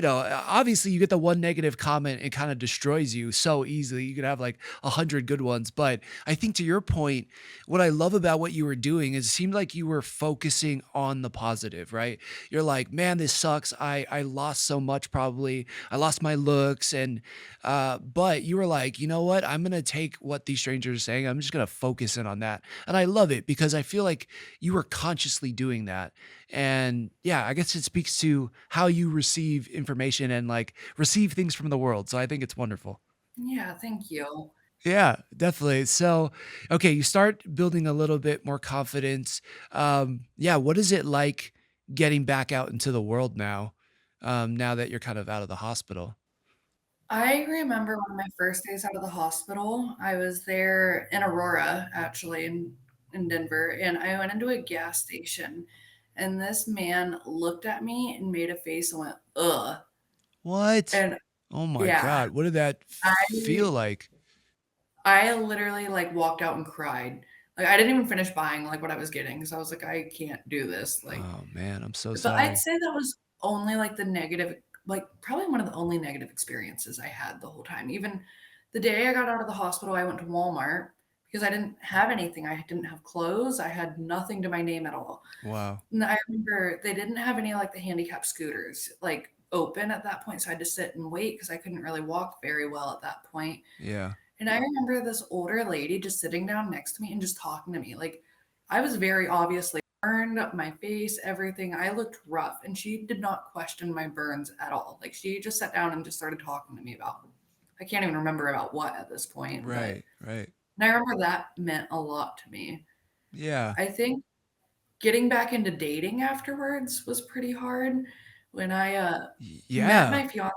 obviously you get the one negative comment, it kind of destroys you so easily. You could have like 100 good ones. But I think to your point, what I love about what you were doing is it seemed like you were focusing on the positive, right? You're like, man, this sucks. I lost so much probably. I lost my looks. But you were like, you know what? I'm gonna take what these strangers are saying. I'm just gonna focus in on that. And I love it because I feel like you were consciously doing that. And yeah, I guess it speaks to how you receive information and like receive things from the world. So I think it's wonderful. Yeah, thank you. Yeah, definitely. So, okay, you start building a little bit more confidence. Yeah, what is it like getting back out into the world now? Now that you're kind of out of the hospital. I remember one of my first days out of the hospital. I was there in Aurora, actually, in Denver, and I went into a gas station, and this man looked at me and made a face and went, "Ugh." What? And Oh my yeah, God. What did that I feel like? I literally, like, walked out and cried. Like, I didn't even finish buying, like, what I was getting because I was like, "I can't do this." Like, Oh man, I'm so but I'd sorry. say that was only, like, the negative, like, probably one of the only negative experiences I had the whole time. Even the day I got out of the hospital, I went to Walmart because I didn't have anything. I didn't have clothes. I had nothing to my name at all. Wow. And I remember they didn't have any, like, the handicap scooters, like, open at that point, so I had to sit and wait because I couldn't really walk very well at that point. Yeah. And I remember this older lady just sitting down next to me and just talking to me. Like, I was very obviously burned up my face, everything. I looked rough, and she did not question my burns at all. Like, she just sat down and just started talking to me about, I can't even remember about what at this point, but Right. Right. and I remember that meant a lot to me. Yeah. I think getting back into dating afterwards was pretty hard. When I met Yeah. my fiance,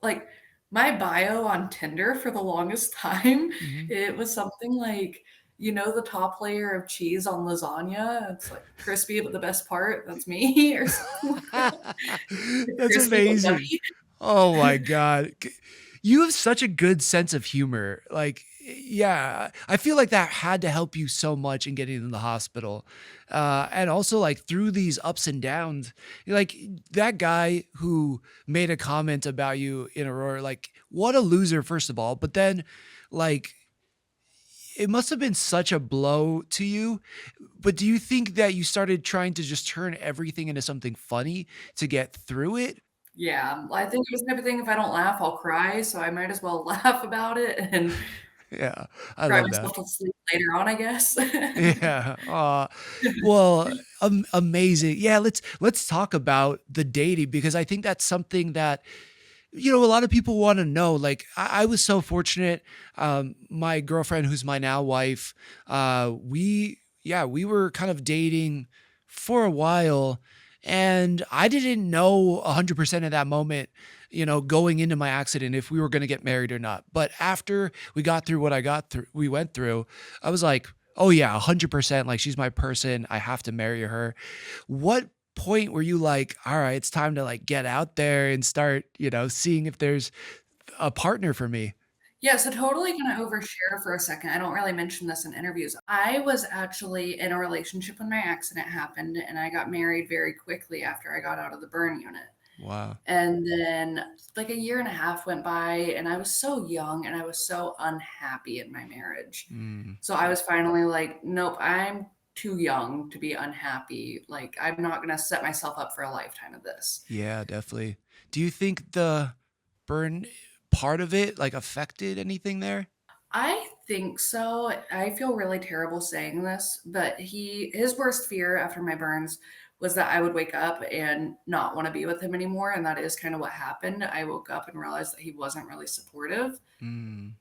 like, my bio on Tinder for the longest time, Mhm. it was something like, the top layer of cheese on lasagna? It's, like, crispy, but the best part, that's me, or something like that. That's Crispy but amazing. yummy. Oh my god. You have such a good sense of humor. Like, yeah, I feel like that had to help you so much in getting in the hospital. And also, like, through these ups and downs, like, that guy who made a comment about you in Aurora, like, what a loser, first of all. But then, like, it must have been such a blow to you. But do you think that you started trying to just turn everything into something funny to get through it? Yeah, I think it was the type of thing, if I don't laugh, I'll cry, so I might as well laugh about it and Yeah, I cry love that. myself to sleep later on, I guess. Yeah, well, amazing. Yeah, let's talk about the dating because I think that's something that, a lot of people wanna know. Like, I was so fortunate, my girlfriend, who's my now wife, we were kind of dating for a while, and I didn't know 100% at that moment, going into my accident if we were gonna get married or not. But after we got through what we went through, I was like, "Oh, yeah, 100%, like, she's my person, I have to marry her." What point were you like, "All right, it's time to, like, get out there and start, seeing if there's a partner for me?" Yeah, so totally gonna overshare for a second. I don't really mention this in interviews. I was actually in a relationship when my accident happened, and I got married very quickly after I got out of the burn unit. Wow. And then, like, a year and a half went by, and I was so young and I was so unhappy in my marriage. Mm, So I was finally like, nope, I'm too young to be unhappy. Like, I'm not gonna set myself up for a lifetime of this. yeah, definitely. Do you think the burn part of it, like, affected anything there? I think so. I feel really terrible saying this, but his worst fear after my burns was that I would wake up and not want to be with him anymore, and that is kind of what happened. I woke up and realized that he wasn't really supportive. Mm,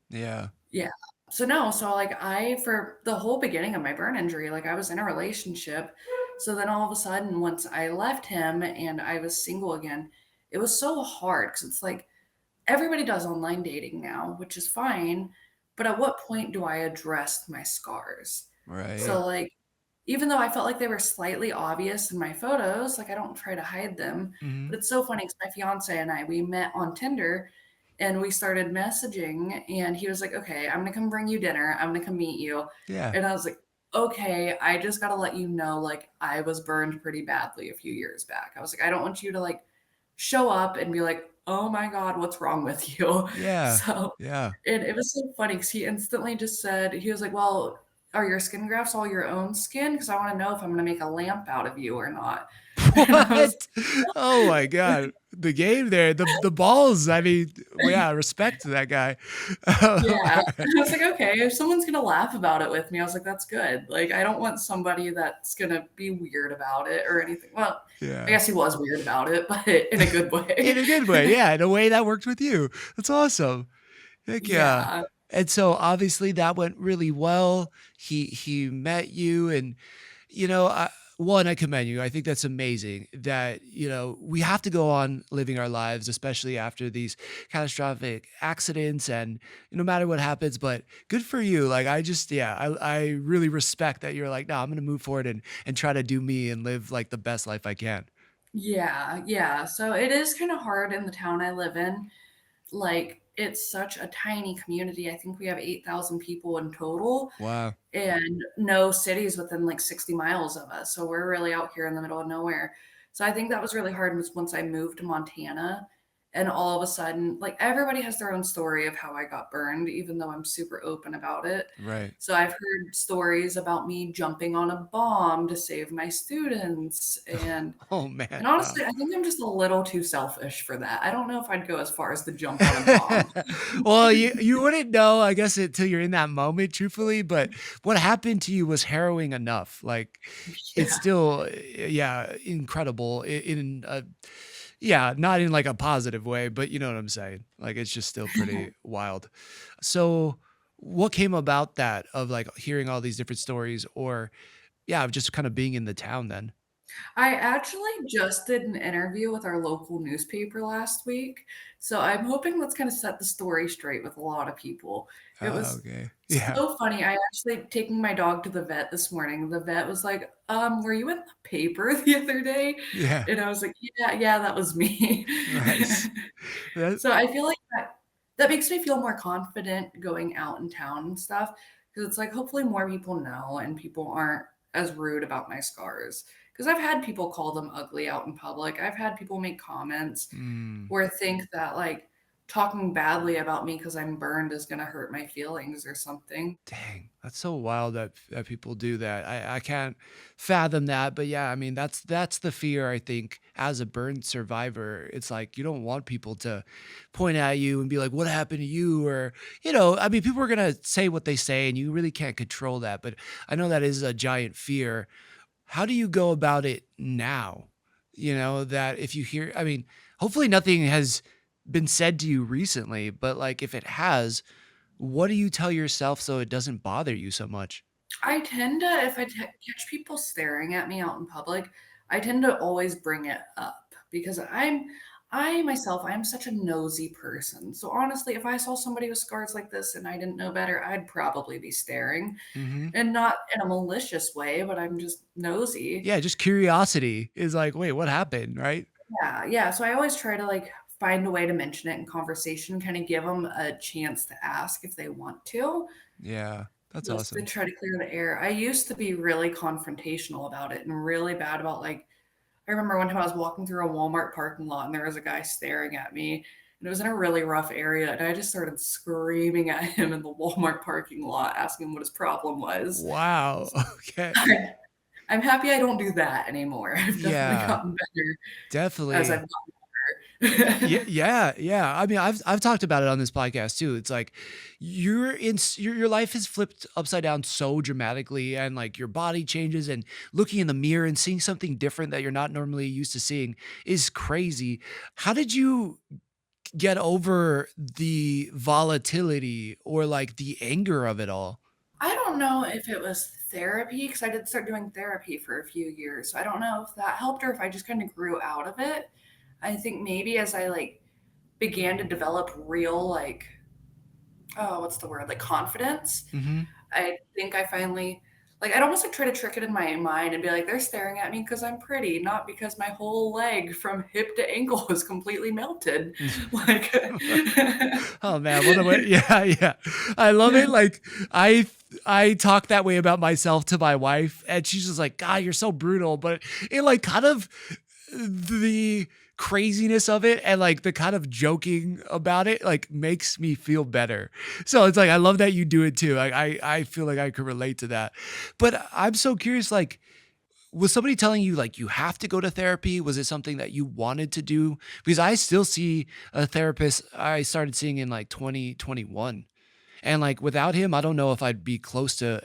yeah. Yeah. So no, so like for the whole beginning of my burn injury, like I was in a relationship. So then all of a sudden, once I left him and I was single again, it was so hard because it's like everybody does online dating now, which is fine. But at what point do I address my scars? Right. So like, even though I felt like they were slightly obvious in my photos, like I don't try to hide them. Mhm. But it's so funny because my fiance and I, we met on Tinder and we started messaging and he was like, okay, I'm gonna come bring you dinner. I'm gonna come meet you. Yeah. And I was like, okay, I just gotta let you know, like, I was burned pretty badly a few years back. I was like, I don't want you to like show up and be like, oh my God, what's wrong with you? Yeah. So Yeah. it was so funny because he instantly just said, he was like, well, are your skin grafts all your own skin? Because I want to know if I'm gonna make a lamp out of you or not. And I was What? Oh my god. The game there, the balls, I mean, well, yeah, respect to that guy. yeah. I was like, okay, if someone's gonna laugh about it with me, I was like, that's good. Like, I don't want somebody that's gonna be weird about it or anything. Well, I Yeah. guess he was weird about it, but in a good In way. a good way, yeah, in a way that worked with you. That's awesome. Heck yeah. Yeah. And so, obviously, that went really well. He met you and, you know, I commend you. I think that's amazing that, we have to go on living our lives, especially after these catastrophic accidents and no matter what happens, but good for you. Like, I just, yeah, I really respect that you're like, no, I'm going to move forward and try to do me and live like the best life I can. Yeah, yeah. So it is kind of hard in the town I live in. Like, it's such a tiny community. I think we have 8,000 people in total Wow. and no cities within like 60 miles of us. So we're really out here in the middle of nowhere. So I think that was really hard was once I moved to Montana and all of a sudden, like everybody has their own story of how I got burned, even though I'm super open about it. Right. So I've heard stories about me jumping on a bomb to save my students Oh, man. and Wow. honestly, I think I'm just a little too selfish for that. I don't know if I'd go as far as to jump on a bomb. Well, you wouldn't know, I guess, until you're in that moment, truthfully. But what happened to you was harrowing enough. Like, it's Yeah. still, yeah, incredible. Yeah, not in like a positive way, but you know what I'm saying. Like, it's just still pretty wild. So, what came about that of like hearing all these different stories, or yeah, of just kind of being in the town then? I actually just did an interview with our local newspaper last week, so I'm hoping that's gonna set the story straight with a lot of people. It Oh, was okay. Yeah. so funny. I actually taking my dog to the vet this morning. The vet was like, were you in the paper the other day?" Yeah. And I was like, "Yeah, yeah, that was me." Nice. That, So I feel like that makes me feel more confident going out in town and stuff because it's like, hopefully more people know and people aren't as rude about my scars. Because 'Cause I've had people call them ugly out in public. I've had people make comments mm. or think that, like, talking badly about me because 'cause I'm burned is gonna hurt my feelings or something. Dang, that's so wild that people do that. I can't fathom that, but yeah, I mean that's the fear I think as a burn survivor. It's like you don't want people to point at you and be like, "What happened to you?" Or I mean, people are gonna say what they say, and you really can't control that. But I know that is a giant fear. How do you go about it now? That if you hear, I mean, hopefully nothing has been said to you recently, but like if it has, what do you tell yourself so it doesn't bother you so much? I tend to if catch people staring at me out in public, I tend to always bring it up because I myself, I'm such a nosy person. So honestly, if I saw somebody with scars like this and I didn't know better, I'd probably be staring Mhm. and not in a malicious way, but I'm just nosy. Yeah, just curiosity is like, "Wait, what happened?" Right? Yeah, yeah. So I always try to like find a way to mention it in conversation, kind of give them a chance to ask if they want to. Yeah, that's Just to awesome. try to clear the air. I used to be really confrontational about it and really bad about like I remember one time I was walking through a Walmart parking lot and there was a guy staring at me and it was in a really rough area and I just started screaming at him in the Walmart parking lot asking him what his problem was. Wow, okay. I'm happy I don't do that anymore. I've definitely Yeah, gotten better as I've definitely. gotten Yeah, better. yeah, yeah. I mean, I've talked about it on this podcast too. It's like your life is flipped upside down so dramatically, and like your body changes, and looking in the mirror and seeing something different that you're not normally used to seeing is crazy. How did you get over the volatility or like the anger of it all? I don't know if it was therapy because I did start doing therapy for a few years. So I don't know if that helped or if I just kind of grew out of it. I think maybe as I like began to develop real like oh, what's the word? Like confidence. Hmm. I think I finally like I'd almost like try to trick it in my mind and be like, they're staring at me because I'm pretty, not because my whole leg from hip to ankle is completely melted. Like Oh man, what a way. Yeah, yeah. I love it. Like I I talk that way about myself to my wife, and she's just like, God, you're so brutal. But it like kind of the craziness of it and like the kind of joking about it like makes me feel better. So it's like I love that you do it too. I feel like I could relate to that. But I'm so curious, like, was somebody telling you like you have to go to therapy? Was it something that you wanted to do? Because I still see a therapist I started seeing in like 2021. And like without him, I don't know if I'd be close to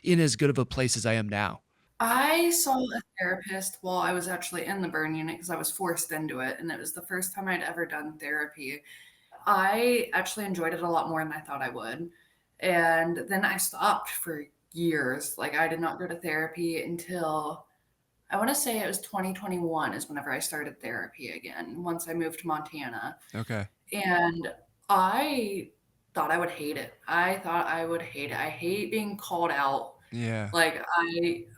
in as good of a place as I am now. I saw a therapist while I was actually in the burn unit because I was forced into it, and it was the first time I'd ever done therapy. I actually enjoyed it a lot more than I thought I would. And then I stopped for years. Like, I did not go to therapy until I want to say it was 2021 is whenever I started therapy again, once I moved to Montana. Okay. And I thought I would hate it. I thought I would hate it. I hate being called out. Yeah. Like,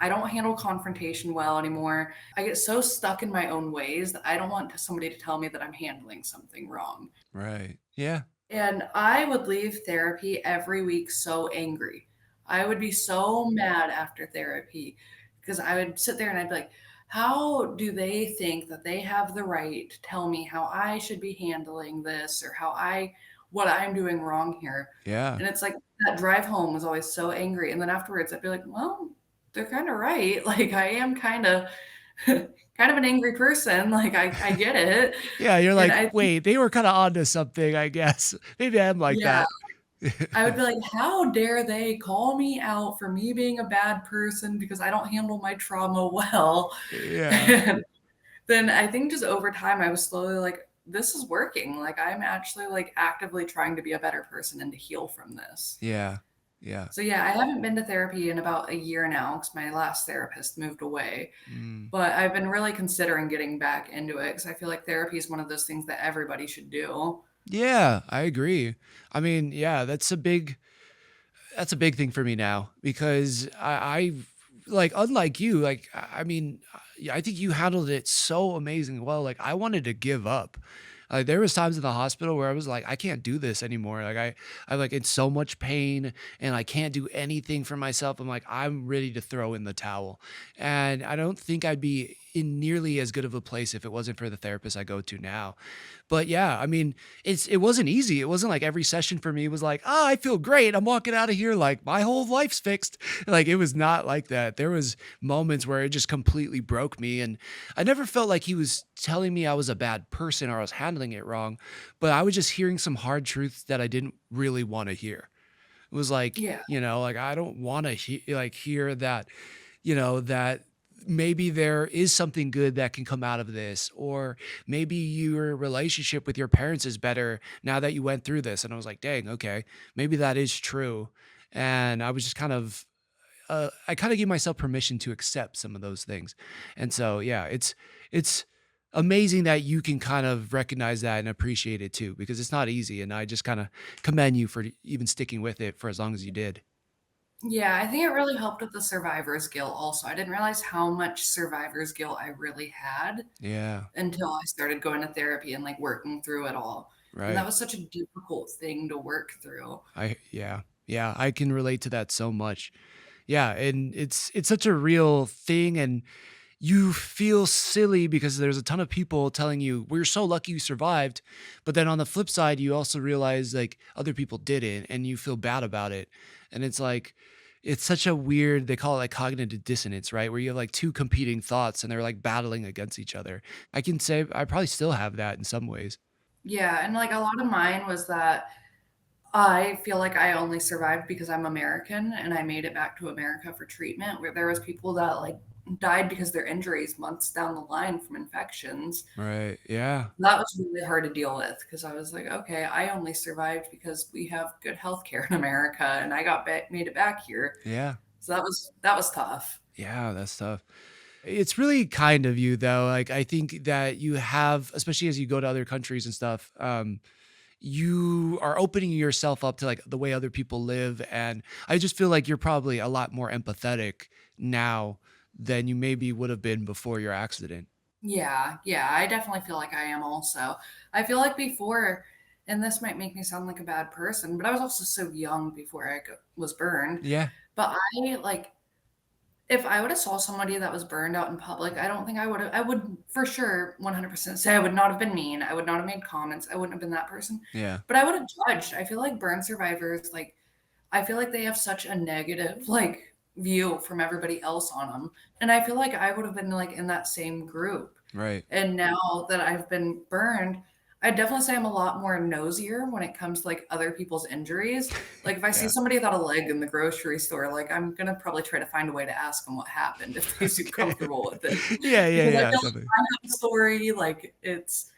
I don't handle confrontation well anymore. I get so stuck in my own ways that I don't want somebody to tell me that I'm handling something wrong. Right. Yeah. And I would leave therapy every week so angry. I would be so mad after therapy because I would sit there and I'd be like, how do they think that they have the right to tell me how I should be handling this or what I'm doing wrong here? Yeah. And it's like that drive home was always so angry. And then afterwards I'd be like, well, they're kind of right. Like I am kind of kind of an angry person. Like I get it. Yeah. You're And like, I think, wait, they were kind of onto something, I guess. Maybe I'm like yeah, that. I would be like, "How dare they call me out for me being a bad person because I don't handle my trauma well." Yeah. And then I think just over time, I was slowly like, "This is working." Like, I'm actually, like, actively trying to be a better person and to heal from this. Yeah. Yeah. So, yeah, I haven't been to therapy in about a year now because my last therapist moved away, Mm. but I've been really considering getting back into it because I feel like therapy is one of those things that everybody should do. Yeah, I agree. I mean, yeah, that's a big thing for me now because I like unlike you, like I mean, yeah, I think you handled it so amazing well. Like I wanted to give up. There was times in the hospital where I was like, I can't do this anymore. Like I like in so much pain and I can't do anything for myself. I'm like, I'm ready to throw in the towel. And I don't think I'd be in nearly as good of a place if it wasn't for the therapist I go to now. But yeah, I mean, it wasn't easy. It wasn't like every session for me was like, "Oh, I feel great. I'm walking out of here like my whole life's fixed." Like it was not like that. There was moments where it just completely broke me and I never felt like he was telling me I was a bad person or I was handling it wrong, but I was just hearing some hard truths that I didn't really want to hear. It was like, Yeah. like I don't want to hear that that maybe there is something good that can come out of this, or maybe your relationship with your parents is better now that you went through this. And I was like, dang, okay, maybe that is true. And I was just I kind of gave myself permission to accept some of those things. And so, yeah, it's amazing that you can kind of recognize that and appreciate it too, because it's not easy. And I just kind of commend you for even sticking with it for as long as you did. Yeah, I think it really helped with the survivor's guilt also. I didn't realize how much survivor's guilt I really had Yeah, until I started going to therapy and like working through it all. And that right. was such a difficult thing to work through. Yeah. Yeah, I can relate to that so much. Yeah, and it's such a real thing and you feel silly because there's a ton of people telling you, "We're so lucky you survived." But then on the flip side, you also realize like other people didn't and you feel bad about it. And it's like it's such a weird, they call it like cognitive dissonance, right? Where you have like two competing thoughts and they're like battling against each other. I can say I probably still have that in some ways. Yeah, and like a lot of mine was that I feel like I only survived because I'm American and I made it back to America for treatment where there was people that like died because their injuries months down the line from infections. Right. Yeah. That was really hard to deal with because I was like, okay, I only survived because we have good healthcare in America and I got made it back here. Yeah. So that was tough. Yeah, that's tough. It's really kind of you though. Like I think that you have, especially as you go to other countries and stuff, you are opening yourself up to like the way other people live. And I just feel like you're probably a lot more empathetic now than you maybe would have been before your accident. Yeah, yeah, I definitely feel like I am also. I feel like before and this might make me sound like a bad person, but I was also so young before was burned. Yeah. But I like if I would have saw somebody that was burned out in public, I don't think I would for sure 100% say I would not have been mean. I would not have made comments. I wouldn't have been that person. Yeah. But I would have judged. I feel like burn survivors, like I feel like they have such a negative like view from everybody else on them. And I feel like I would have been like in that same group. Right. And now that I've been burned, I'd definitely say I'm a lot more nosier when it comes to like other people's injuries. Like if I see Yeah. somebody without a leg in the grocery store, like I'm gonna probably try to find a way to ask them what happened if they seem Okay. comfortable with it. Yeah, yeah, Because I yeah, feel like definitely. I have a story, like it's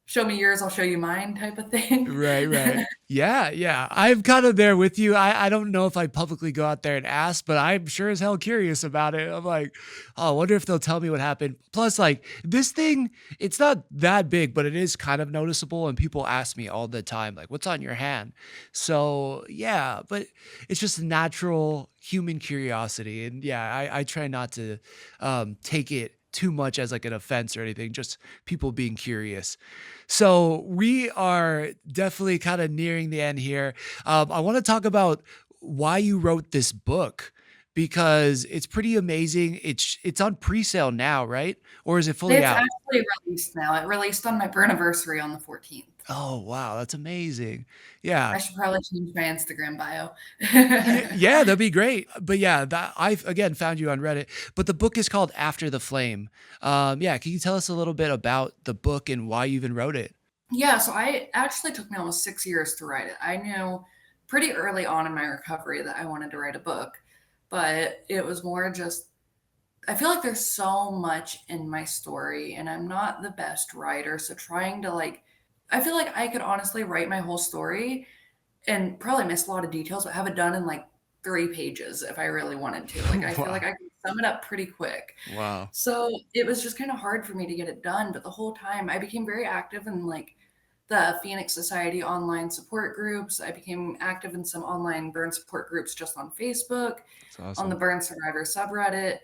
show me yours, I'll show you mine type of thing. Right, right. Yeah, yeah. I'm kind of there with you. I don't know if I'd publicly go out there and ask, but I'm sure as hell curious about it. I'm like, oh, I wonder if they'll tell me what happened. Plus, like, this thing, it's not that big, but it is kind of noticeable. And people ask me all the time, like, what's on your hand? So, yeah, but it's just natural human curiosity. And yeah, I try not to take it too much as like an offense or anything, just people being curious. So we are definitely kind of nearing the end here. I want to talk about why you wrote this book because it's pretty amazing. It's on pre-sale now, right? Or is it fully It's out? actually released now. It released on my burniversary on the 14th. Oh, wow, that's amazing. Yeah. I should probably change my Instagram bio. Yeah, that'd be great. But yeah, that I've again found you on Reddit. But the book is called After the Flame. Yeah, can you tell us a little bit about the book and why you even wrote it? Yeah, so I actually took me almost 6 years to write it. I knew pretty early on in my recovery that I wanted to write a book, but it was more just I feel like there's so much in my story and I'm not the best writer, so trying to like I feel like I could honestly write my whole story and probably miss a lot of details, but have it done in like 3 pages if I really wanted to. Like I feel like Wow. I can sum it up pretty quick. Wow. So it was just kind of hard for me to get it done, but the whole time I became very active in like the Phoenix Society online support groups. I became active in some online burn support groups just on Facebook, That's on the awesome. burn survivor subreddit.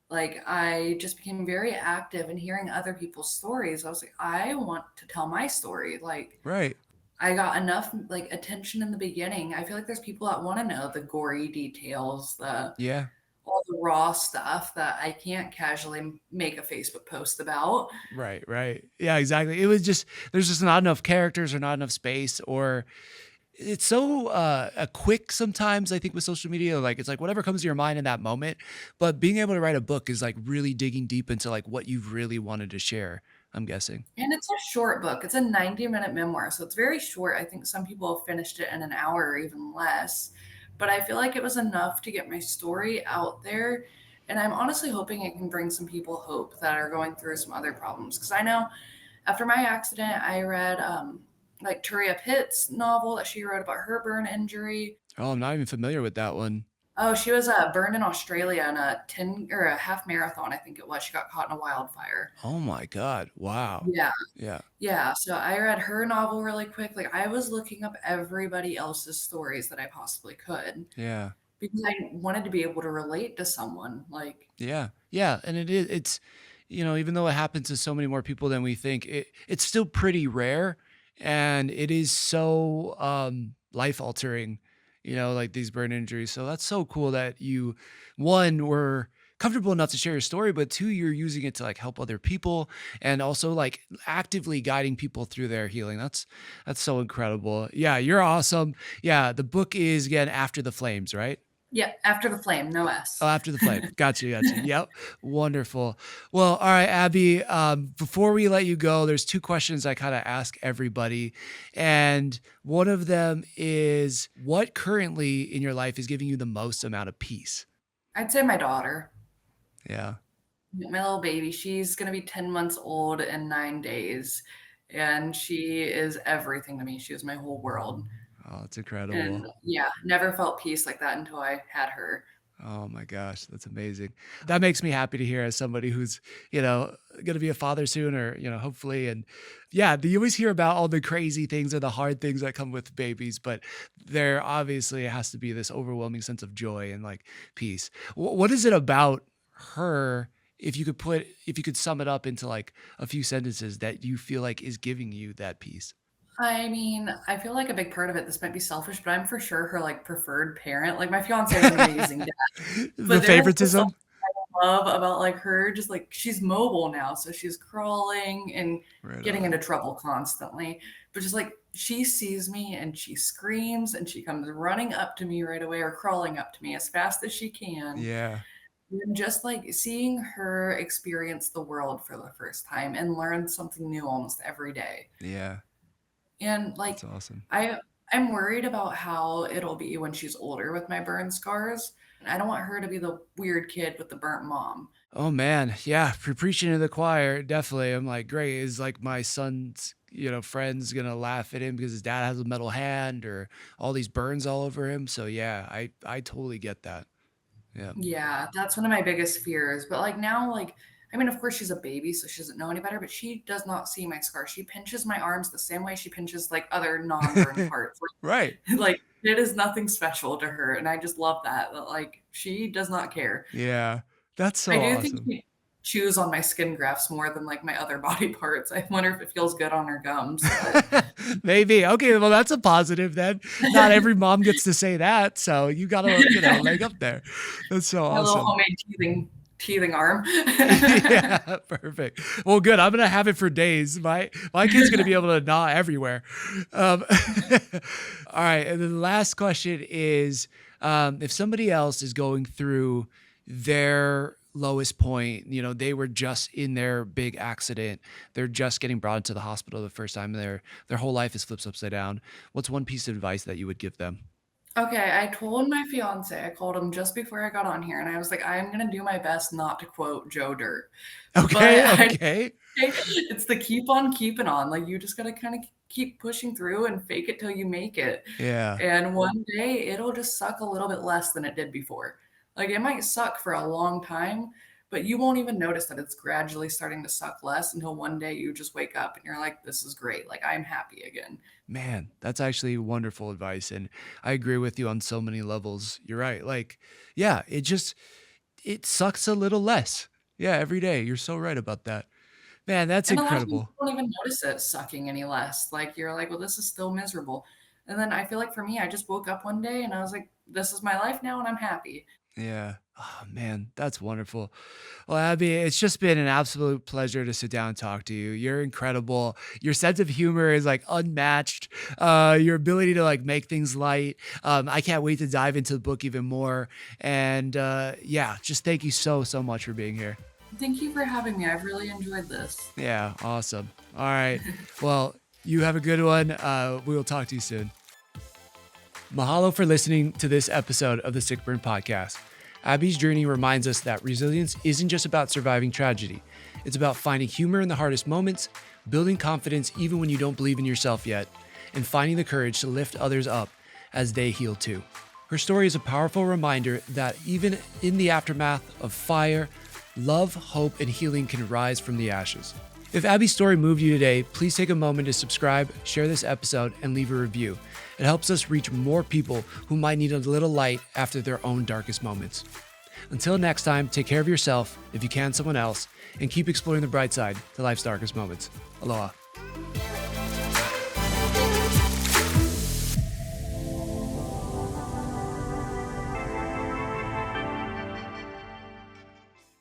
Like I just became very active in hearing other people's stories. I was like, I want to tell my story. Like Right. I got enough like attention in the beginning. I feel like there's people that want to know the gory details, the Yeah. all the raw stuff that I can't casually make a Facebook post about. Right, right. Yeah, exactly. It was just there's just not enough characters or not enough space or it's so quick sometimes I think with social media like it's like whatever comes to your mind in that moment, but being able to write a book is like really digging deep into like what you've really wanted to share, I'm guessing. And it's a short book. It's a 90-minute memoir, so it's very short. I think some people have finished it in an hour or even less. But I feel like it was enough to get my story out there. And I'm honestly hoping it can bring some people hope that are going through some other problems. Because I know after my accident, I read like Turia Pitt's novel that she wrote about her burn injury. Oh, I'm not even familiar with that one. Oh, she was burned in Australia in a 10 or a half marathon, I think it was. She got caught in a wildfire. Oh my God. Wow. Yeah. Yeah. Yeah, so I read her novel really quick. Like I was looking up everybody else's stories that I possibly could Yeah. because I wanted to be able to relate to someone. Like, Yeah. Yeah. And it's, even though it happens to so many more people than we think, it's still pretty rare and it is so life altering, like these burn injuries. So that's so cool that you, one, were comfortable enough to share your story, but two, you're using it to like help other people and also like actively guiding people through their healing. That's so incredible. Yeah, you're awesome. Yeah, the book is again After the Flames, right? yeah, After the Flame, no Oh, S. After the Flame. Gotcha, gotcha. Yep. Wonderful. Well, all right, Abby, before we let you go, there's two questions I kind of ask everybody. And one of them is what currently in your life is giving you the most amount of peace? I'd say my daughter, Yeah. my little baby. She's gonna be 10 months old in 9 days, and she is everything to me. She is my whole world. Oh, it's incredible. And yeah, never felt peace like that until I had her. Oh my gosh, that's amazing. That makes me happy to hear as somebody who's, going to be a father soon or, hopefully. And yeah, you always hear about all the crazy things or the hard things that come with babies, but there obviously has to be this overwhelming sense of joy and like peace. What is it about her, if you could sum it up into like a few sentences that you feel like is giving you that peace? I mean, I feel like a big part of it, this might be selfish, but I'm for sure her, like, preferred parent. Like, my fiance is an amazing dad, The but there is just favoritism? something I love about, like, her just, like she's mobile now, so she's crawling and Right getting on. into trouble constantly, but just, like, she sees me and she screams and she comes running up to me right away or crawling up to me as fast as she can, Yeah. and just, like, seeing her experience the world for the first time and learn something new almost every day. Yeah. And, That's like, awesome. I I'm worried about how it'll be when she's older with my burn scars. I don't want her to be the weird kid with the burnt mom. Oh man, yeah, preaching to the choir, definitely. I'm like, great. Is like my son's, friends gonna laugh at him because his dad has a metal hand or all these burns all over him? So yeah, I totally get that. Yeah. Yeah, that's one of my biggest fears, but, like, now, like I mean, of course, she's a baby, so she doesn't know any better, but she does not see my scars. She pinches my arms the same way she pinches, like, other non-burn parts. Right. Like, it is nothing special to her, and I just love that, like, she does not care. Yeah. That's I so do think awesome. she chews on my skin grafts more than, like, my other body parts. I wonder if it feels good on her gums, but Maybe. Okay, well that's a positive then. Not every mom gets to say that, so you got a, leg up there. That's so my little awesome. homemade teething arm. Yeah, perfect. Well, good. I'm gonna have it for days. My kid's gonna be able to gnaw everywhere. All right, and then the last question is, if somebody else is going through their lowest point, they were just in their big accident, they're just getting brought into the hospital the first time, their whole life is flipped upside down. What's one piece of advice that you would give them? Okay, I told my fiancé, I called him just before I got on here, and I was like, "I'm gonna do my best not to quote Joe Dirt." But Okay, I okay. it's the keep on keeping on, like, you just gotta kinda keep pushing through and fake it till you make it, Yeah, and one day, it'll just suck a little bit less than it did before. Like, it might suck for a long time, but you won't even notice that it's gradually starting to suck less until one day you just wake up and you're like, "This is great, like, I'm happy again." man, that's actually wonderful advice. And I agree with you on so many levels. You're right. Like, yeah, it sucks a little less. Yeah, every day. You're so right about that. Man, that's And a lot of times incredible. you don't even notice it sucking any less, like, you're like, "Well, this is still miserable." And then I feel like for me, I just woke up one day and I was like, "This is my life now and I'm happy." Yeah. Oh, man, that's wonderful. Well, Abby, it's just been an absolute pleasure to sit down and talk to you. You're incredible. Your sense of humor is like unmatched. Your ability to like make things light. I can't wait to dive into the book even more. And yeah, just thank you so much for being here. Thank you for having me, I've really enjoyed this. Yeah, awesome. All right. Well, you have a good one. We will talk to you soon. Mahalo for listening to this episode of the Sick Burn Podcast. Abby's journey reminds us that resilience isn't just about surviving tragedy. It's about finding humor in the hardest moments, building confidence even when you don't believe in yourself yet, and finding the courage to lift others up as they heal too. Her story is a powerful reminder that even in the aftermath of fire, love, hope, and healing can rise from the ashes. If Abby's story moved you today, please take a moment to subscribe, share this episode, and leave a review. It helps us reach more people who might need a little light after their own darkest moments. Until next time, take care of yourself, if you can, someone else, and keep exploring the bright side to life's darkest moments. Aloha.